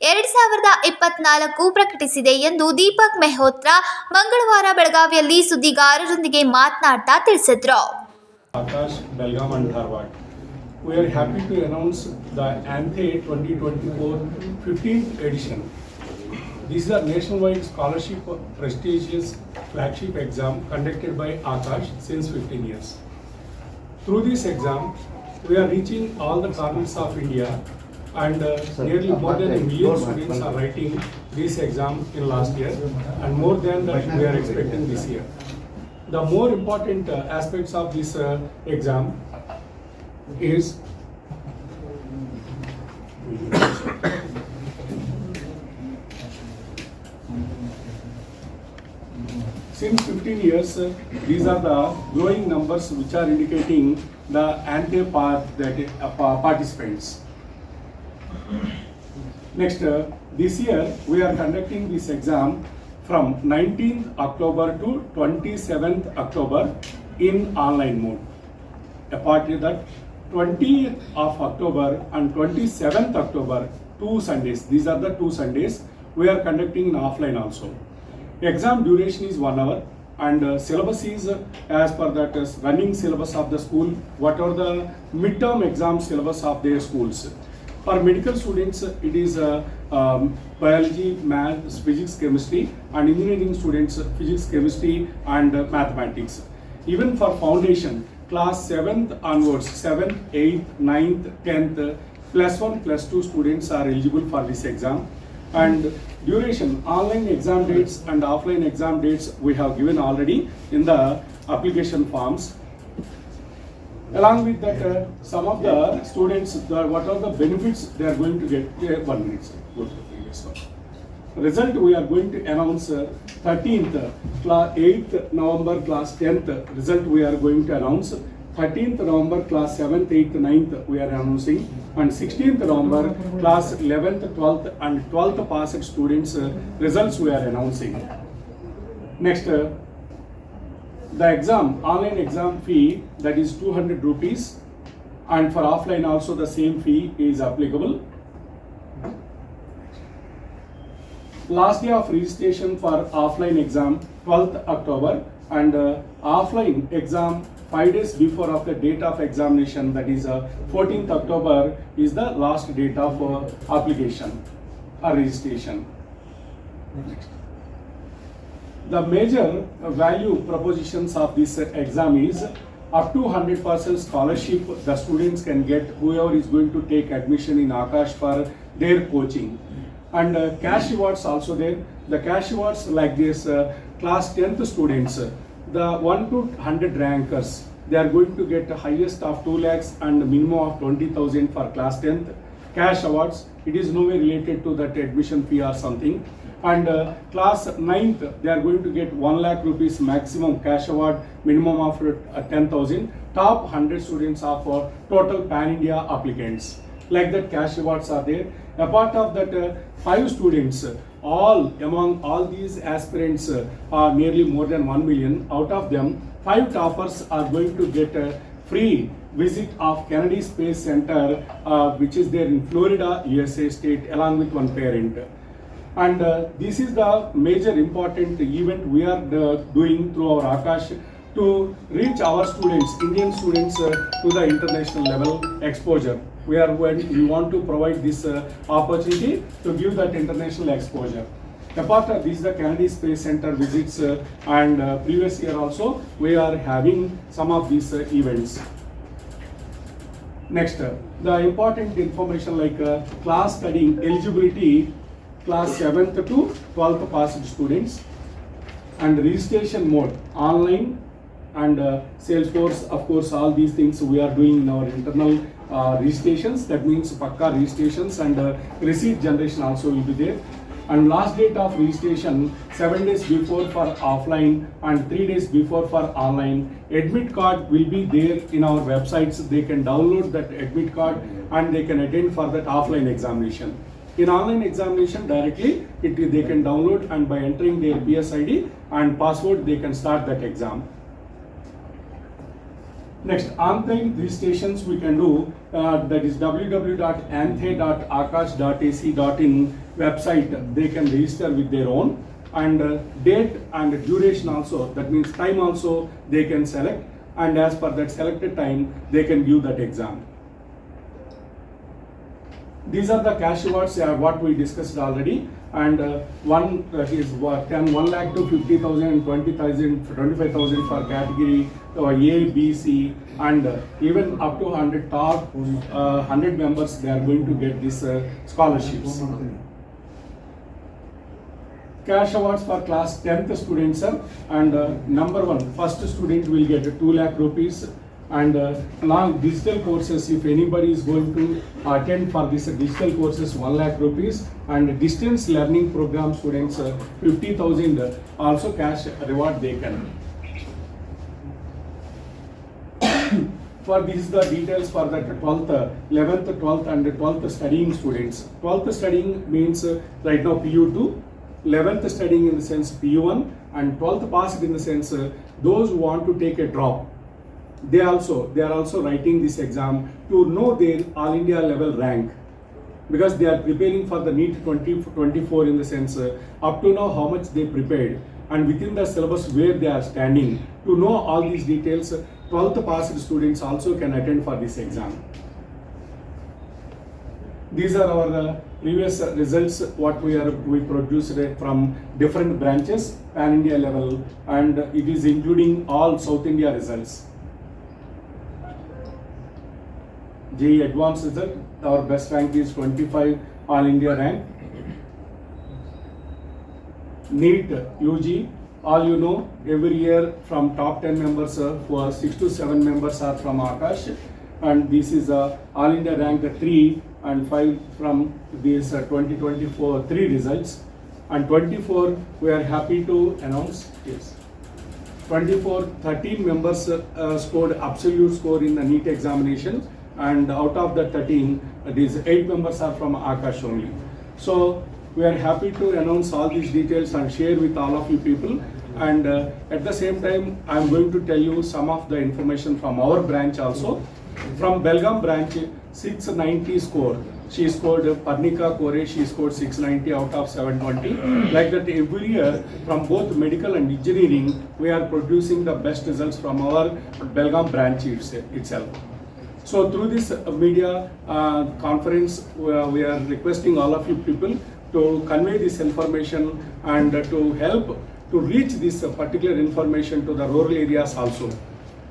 2024 ಪ್ರಕಟಿಸಿದೆ ಎಂದು ದೀಪಕ್ ಮೆಹ್ರೋತ್ರಾ ಮಂಗಳವಾರ ಬೆಳಗಾವಿಯಲ್ಲಿ ಸುದ್ದಿಗಾರರೊಂದಿಗೆ ಮಾತನಾಡ್ತಾ ತಿಳಿಸಿದರು. Akash, Belgaum and Dharwad. We are happy to announce the ANTHE 2024 15th edition. This is a nationwide scholarship prestigious flagship exam conducted by Akash since 15 years. Through this exam, we are reaching all the corners of India and nearly more than 1 million students are writing this exam in last year and more than that we are expecting this year. The more important aspects of this exam is since 15 years, these are the growing numbers which are indicating the participants. Next, this year we are conducting this exam from 19th October to 27th October in online mode. Apart from that, 20th of October and 27th October, 2 Sundays, these are the 2 Sundays, we are conducting in offline also. Exam duration is 1 hour and syllabus is as per that running syllabus of the school, whatever the midterm exam syllabus of their schools. For medical students, it is biology, maths, physics, chemistry, and engineering students, physics, chemistry, and mathematics. Even for foundation, class 7th onwards, 7th, 8th, 9th, 10th, +1, +2 students are eligible for this exam. And duration, online exam dates and offline exam dates we have given already in the application forms. Along with that, some of the students, what are the benefits they are going to get? 1 minute, sir. Go to the previous one. Result we are going to announce 13th, 8th November class 10th. Result we are going to announce 13th November class 7th, 8th, 9th we are announcing, and 16th November class 11th, 12th and 12th passed students results we are announcing. Next, the exam, online exam fee, that is 200 rupees, and for offline also the same fee is applicable. Last day of registration for offline exam 12th October and offline exam 5 days before of the date of examination, that is 14th October is the last date of application or registration. Next. The major value propositions of this exam is up to 100% scholarship the students can get, whoever is going to take admission in Akash for their coaching. And cash rewards also there. The cash rewards like this, class 10th students, the 1 to 100 rankers, they are going to get the highest of 2 lakhs and minimum of 20,000 for class 10th. Cash awards, it is nowhere related to that admission fee or something. And class 9th, they are going to get 1 lakh rupees maximum cash award, minimum of 10,000. Top 100 students are for total pan-India applicants. Like that, cash awards are there. Apart of that, 5 students, among all these aspirants are nearly more than 1 million. Out of them, 5 toppers are going to get a free visit of Kennedy Space Center, which is there in Florida, USA state, along with one parent. And this is the major important event we are doing through our Akash to reach our students, Indian students, to the international level exposure. We want to provide this opportunity to give that international exposure. Apart of this, the Kennedy Space Center visits and previous year also we are having some of these events. Next, the important information like class studying eligibility, class 7th to 12th passed students, and registration mode online and Salesforce. Of course, all these things we are doing in our internal registrations. That means Pakka registrations and receipt generation also will be there. And last date of registration 7 days before for offline and 3 days before for online. Admit card will be there in our websites. They can download that admit card and they can attend for that offline examination. In online examination directly, they can download and by entering their PSID and password, they can start that exam. Next, online registrations we can do, that is www.anthe.akash.ac.in website. They can register with their own, and date and duration also, that means time also they can select, and as per that selected time, they can give that exam. These are the cash awards what we discussed already, and one is 1 lakh to 50,000 and 20,000, 25,000 for category A, B, C, and even up to 100 top 100 members, they are going to get these scholarships. Cash awards for class 10th students, and number 1, first student will get 2 lakh rupees. And long digital courses, if anybody is going to attend for this digital courses, 1 lakh rupees, and distance learning program students 50,000 also cash reward they can. For this the details for the 12th, 11th, 12th and 12th studying students. 12th studying means right now PU2, 11th studying in the sense PU1, and 12th passed in the sense those who want to take a drop. They are also writing this exam to know their all India level rank, because they are preparing for the NEET 2024 in the sense up to now how much they prepared and within the syllabus where they are standing. To know all these details, 12th passed students also can attend for this exam. These are our previous results what we produced from different branches pan India level, and it is including all South India results. JEE advanced result, our best rank is 25 all India rank. NEET UG, all you know, every year from top 10 members, for 6 to 7 members are from Akash, and this is all India rank 3 and 5 from this 2024 3 results, and 24 we are happy to announce, yes, 24 13 members scored absolute score in the NEET examination, and out of the 13, these 8 members are from Akash only. So we are happy to announce all these details and share with all of you people. And at the same time, I am going to tell you some of the information from our branch also. From Belgaum branch, 690 score. She scored Parnika Kore, she scored 690 out of 720. Like that every year from both medical and engineering, we are producing the best results from our Belgaum branch itself. So through this media conference, we are requesting all of you people to convey this information and to help to reach this particular information to the rural areas also.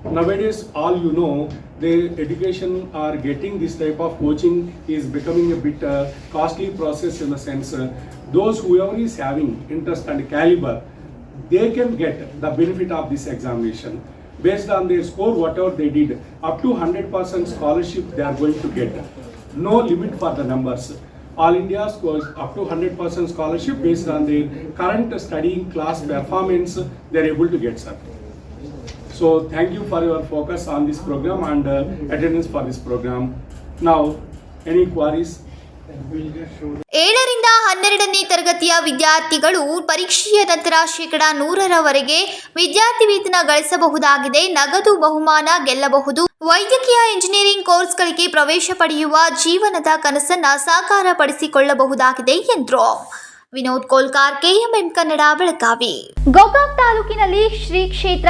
Nowadays, all you know, the education are getting this type of coaching is becoming a bit costly process in the sense, those whoever is having interest and caliber, they can get the benefit of this examination. based on their score, whatever they did, up to 100% scholarship they are going to get. No limit for the numbers. All India scores up to 100% scholarship based on their current studying class performance, they are able to get, sir. So thank you for your focus on this program and attendance for this program. Now, any queries? 7ರಿಂದ 12ನೇ ತರಗತಿಯ ವಿದ್ಯಾರ್ಥಿಗಳು ಪರೀಕ್ಷೆಯ ನಂತರ 100% ವಿದ್ಯಾರ್ಥಿ ವೇತನ ಗಳಿಸಬಹುದಾಗಿದೆ. ನಗದು ಬಹುಮಾನ ಗೆಲ್ಲಬಹುದು. ವೈದ್ಯಕೀಯ ಇಂಜಿನಿಯರಿಂಗ್ ಕೋರ್ಸ್ಗಳಿಗೆ ಪ್ರವೇಶ ಪಡೆಯುವ ಜೀವನದ ಕನಸನ್ನ ಸಾಕಾರಪಡಿಸಿಕೊಳ್ಳಬಹುದಾಗಿದೆ ಎಂದರು. ವಿನೋದ್ ಕೋಲ್ಕಾರ್, KMM ಕನ್ನಡ, ಬೆಳಗಾವಿ. ಗೋಕಾಕ್ ತಾಲೂಕಿನಲ್ಲಿ ಶ್ರೀ ಕ್ಷೇತ್ರ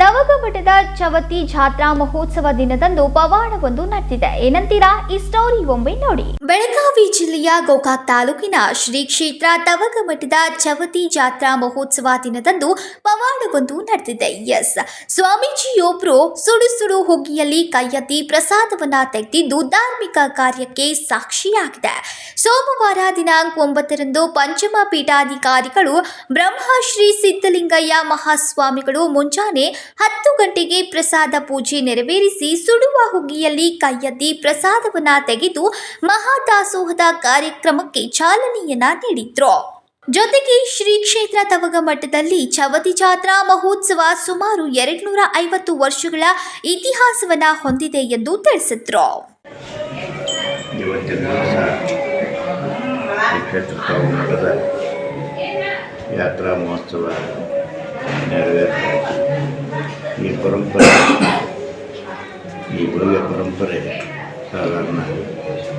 ತವಗಮಠದ ಚವತಿ ಜಾತ್ರಾ ಮಹೋತ್ಸವ ದಿನದಂದು ಪವಾಡವೊಂದು ನಡೆದಿದೆ. ಏನಂತೀರಾ? ಈ ಸ್ಟೋರಿ ಒಮ್ಮೆ ನೋಡಿ. ಬೆಳಗಾವಿ ಜಿಲ್ಲೆಯ ಗೋಕಾಕ್ ತಾಲೂಕಿನ ಶ್ರೀ ಕ್ಷೇತ್ರ ತವಗಮಠದ ಚವತಿ ಜಾತ್ರಾ ಮಹೋತ್ಸವ ದಿನದಂದು ಪವಾಡವೊಂದು ನಡೆದಿದೆ. ಸ್ವಾಮೀಜಿಯೊಬ್ಬರು ಸುಡು ಸುಡು ಹುಗ್ಗಿಯಲ್ಲಿ ಕೈಯೆತ್ತಿ ಪ್ರಸಾದವನ್ನ ತೆಗೆದಿದ್ದು ಧಾರ್ಮಿಕ ಕಾರ್ಯಕ್ಕೆ ಸಾಕ್ಷಿಯಾಗಿದೆ. ಸೋಮವಾರ ದಿನಾಂಕ 9ರಂದು ಪಂಚಮ ಪೀಠಾಧಿಕಾರಿಗಳು ಬ್ರಹ್ಮಶ್ರೀ ಸಿದ್ದಲಿಂಗಯ್ಯ ಮಹಾಸ್ವಾಮಿಗಳು ಮುಂಜಾನೆ 10 ಗಂಟೆಗೆ ಪ್ರಸಾದ ಪೂಜೆ ನೆರವೇರಿಸಿ ಸುಡುವ ಹುಗ್ಗಿಯಲ್ಲಿ ಕೈಯೆತ್ತಿ ಪ್ರಸಾದವನ್ನ ತೆಗೆದು ಮಹಾದಾಸೋಹದ ಕಾರ್ಯಕ್ರಮಕ್ಕೆ ಚಾಲನೆಯನ್ನ ನೀಡಿದ್ರು. ಜೊತೆಗೆ ಶ್ರೀ ಕ್ಷೇತ್ರ ತವಗಮಠದಲ್ಲಿ ಚವತಿ ಜಾತ್ರಾ ಮಹೋತ್ಸವ ಸುಮಾರು 250 ವರ್ಷಗಳ ಇತಿಹಾಸವನ್ನ ಹೊಂದಿದೆ ಎಂದು ತಿಳಿಸಿದ್ರು. ಯಾತ್ರಾ ಮಹೋತ್ಸವ ನೆರವೇರ್ತಾ ಈ ಪರಂಪರೆ, ಈ ಭವ್ಯ ಪರಂಪರೆ ಸಾಧಾರಣ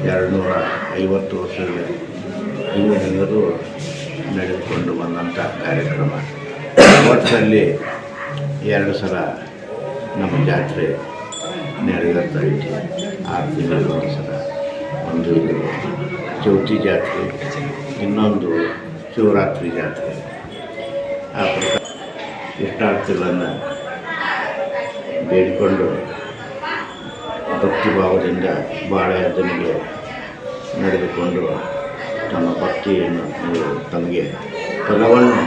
250 ವರ್ಷಗಳ ಹಿಂದಿನಿಂದಲೂ ನಡೆದುಕೊಂಡು ಬಂದಂಥ ಕಾರ್ಯಕ್ರಮ. ವರ್ಷದಲ್ಲಿ 2 ಸಲ ನಮ್ಮ ಜಾತ್ರೆ ನೆರವೇರ್ತಾ ಇತ್ತು. 6 ತಿಂಗಳು ಒಂದು ಸಲ. ಒಂದು ಚೌತಿ ಜಾತ್ರೆ, ಇನ್ನೊಂದು ಶಿವರಾತ್ರಿ ಜಾತ್ರೆ. ಆ ಪ್ರಕಾರ ಇಷ್ಟಾರ್ಥಗಳನ್ನು ಬೇಡಿಕೊಂಡು ಭಕ್ತಿಭಾವದಿಂದ ಬಾಳೆಯದನಿಗೆ ನಡೆದುಕೊಂಡು ತಮ್ಮ ಭಕ್ತಿಯನ್ನು ತಮಗೆ ಫಲವನ್ನು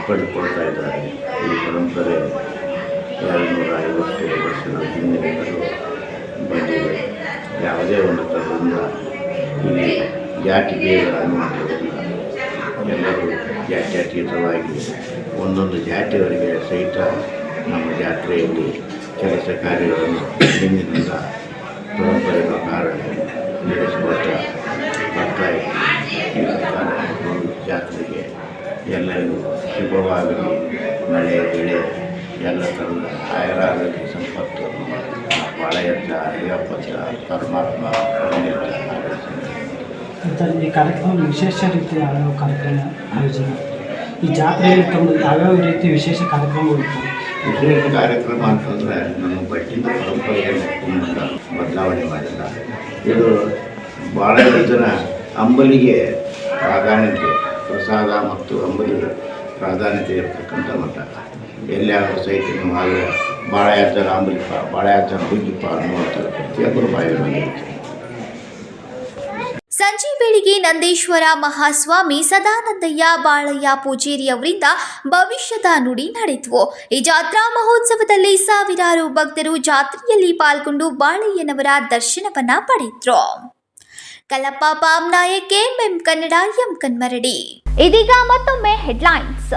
ಪಡೆದುಕೊಳ್ತಾ ಇದ್ದಾರೆ. ಈ ಪರಂಪರೆ 250 ವರ್ಷಗಳ ಹಿಂದಿನಿಂದಲೂ ಬಂದಿದೆ. ಯಾವುದೇ ಒಂದು ಥರದಿಂದ ಇಲ್ಲಿ ಜಾತಿ ಭೇದ ಅನ್ನುವಂಥದ್ದನ್ನು ಎಲ್ಲರೂ ಜಾತ್ಯತೀತವಾಗಿ ಒಂದೊಂದು ಜಾತಿಯವರಿಗೆ ಸಹಿತ ನಮ್ಮ ಜಾತ್ರೆಯಲ್ಲಿ ಕೆಲಸ ಕಾರ್ಯಗಳನ್ನು ಹಿಂದಿನಿಂದ ಪರಂಪರೆ ಪ್ರಕಾರ ನಡೆಸಿಕೊಳ್ತಾ ಬರ್ತಾ ಈ ಪ್ರಕಾರ ಜಾತ್ರೆಗೆ ಎಲ್ಲರಿಗೂ ಶುಭವಾಗಲಿ, ಮಳೆ ಬೆಳೆ ಎಲ್ಲ ಥರದ ಆಯುರಾರೋಗ್ಯ ಸಂಪತ್ತು ಬಾಳೆಯತ್ತ ಅಯ್ಯಪ್ಪತ್ತ ಪರಮಾತ್ಮ ಈ ಕಾರ್ಯಕ್ರಮ ವಿಶೇಷ ರೀತಿಯ ಯಾವ್ಯಾವ ಕಾರ್ಯಕ್ರಮ ಆಯೋಜನೆ, ಈ ಜಾತ್ರೆಯಲ್ಲಿ ತಮ್ಮ ಯಾವ್ಯಾವ ರೀತಿ ವಿಶೇಷ ಕಾರ್ಯಕ್ರಮಗಳು ಇರ್ತವೆ? ವಿಶೇಷ ಕಾರ್ಯಕ್ರಮ ಅಂತಂದರೆ ನಮ್ಮ ಬಟ್ಟಿನ ಪರಂಪರೆಯನ್ನು ಬದಲಾವಣೆ ಮಾಡಿಲ್ಲ. ಇದು ಭಾಳ ಜನ ಅಂಬಲಿಗೆ ಪ್ರಾಧಾನ್ಯತೆ, ಪ್ರಸಾದ ಮತ್ತು ಅಂಬಲಿಗೆ ಪ್ರಾಧಾನ್ಯತೆ ಇರತಕ್ಕಂಥ ಮಠ. ಎಲ್ಲಿಯಾದರೂ ಸಹಿತ ನೀವು ಹಾಗೆ ಬಾಳೆ ಹಚ್ಚನ ಅಂಬಲಿಪ್ಪ, ಬಾಳೆ ಹಚ್ಚನ ಹುಗ್ಗಿಪ್ಪ ಅನ್ನುವಂಥ ಪ್ರತಿಯೊಬ್ಬರು ಬಾಯಿಗೆ. ಸಂಜೆ ವೇಳೆಗೆ ನಂದೇಶ್ವರ ಮಹಾಸ್ವಾಮಿ, ಸದಾನಂದಯ್ಯ, ಬಾಳಯ್ಯ ಪೂಜೇರಿ ಅವರಿಂದ ಭವಿಷ್ಯದ ನುಡಿ ನಡೆಯಿತು. ಈ ಜಾತ್ರಾ ಮಹೋತ್ಸವದಲ್ಲಿ ಸಾವಿರಾರು ಭಕ್ತರು ಜಾತ್ರೆಯಲ್ಲಿ ಪಾಲ್ಗೊಂಡು ಬಾಳಯ್ಯನವರ ದರ್ಶನವನ್ನ ಪಡೆದರು. Kallappa Pamnayak, KMM Kannada, M Kanmaradi. ಇದೀಗ ಮತ್ತೊಮ್ಮೆ ಹೆಡ್ಲೈನ್ಸ್.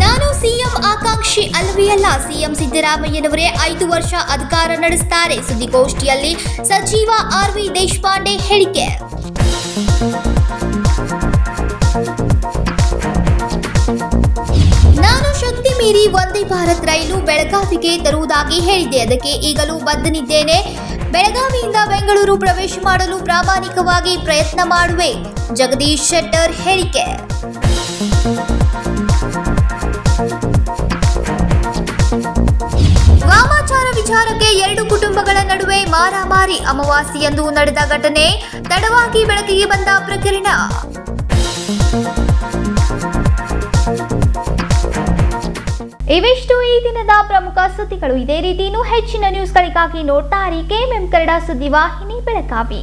ನಾನು ಸಿಎಂ ಆಕಾಂಕ್ಷಿ ಅಲ್ಲವೇ ಅಲ್ಲ. ಸಿಎಂ ಸಿದ್ದರಾಮಯ್ಯನವರೇ 5 ವರ್ಷ ಅಧಿಕಾರ ನಡೆಸುತ್ತಾರೆ. ಸುದ್ದಿಗೋಷ್ಠಿಯಲ್ಲಿ ಸಚಿವ RV ದೇಶಪಾಂಡೆ ಹೇಳಿಕೆ. ನಾನು ಶಕ್ತಿ ಮೀರಿ ವಂದೇ ಭಾರತ್ ರೈಲು ಬೆಳಗಾವಿಗೆ ತರುವುದಾಗಿ ಹೇಳಿದೆ. ಅದಕ್ಕೆ ಈಗಲೂ ಬದ್ಧನಿದ್ದೇನೆ. ಬೆಳಗಾವಿಯಿಂದ ಬೆಂಗಳೂರು ಪ್ರವೇಶ ಮಾಡಲು ಪ್ರಾಮಾಣಿಕವಾಗಿ ಪ್ರಯತ್ನ ಮಾಡುವೆ. ಜಗದೀಶ್ ಶೆಟ್ಟರ್ ಹೇಳಿಕೆ. ವಾಮಾಚಾರ ವಿಚಾರಕ್ಕೆ 2 ಕುಟುಂಬಗಳ ನಡುವೆ ಮಾರಾಮಾರಿ. ಅಮಾವಾಸ್ಯೆಯಂದು ನಡೆದ ಘಟನೆ, ತಡವಾಗಿ ಬೆಳಕಿಗೆ ಬಂದ ಪ್ರಕರಣ. ಇವಿಷ್ಟು ಈ ದಿನದ ಪ್ರಮುಖ ಸುದ್ದಿಗಳು. ಇದೇ ರೀತಿ ಇನ್ನೂ ಹೆಚ್ಚಿನ ನ್ಯೂಸ್ಗಳಿಗಾಗಿ ನೋಡ್ತಾ ಇರಿ KMM ಕನ್ನಡ ಸುದ್ದಿವಾಹಿನಿ, ಬೆಳಗಾವಿ.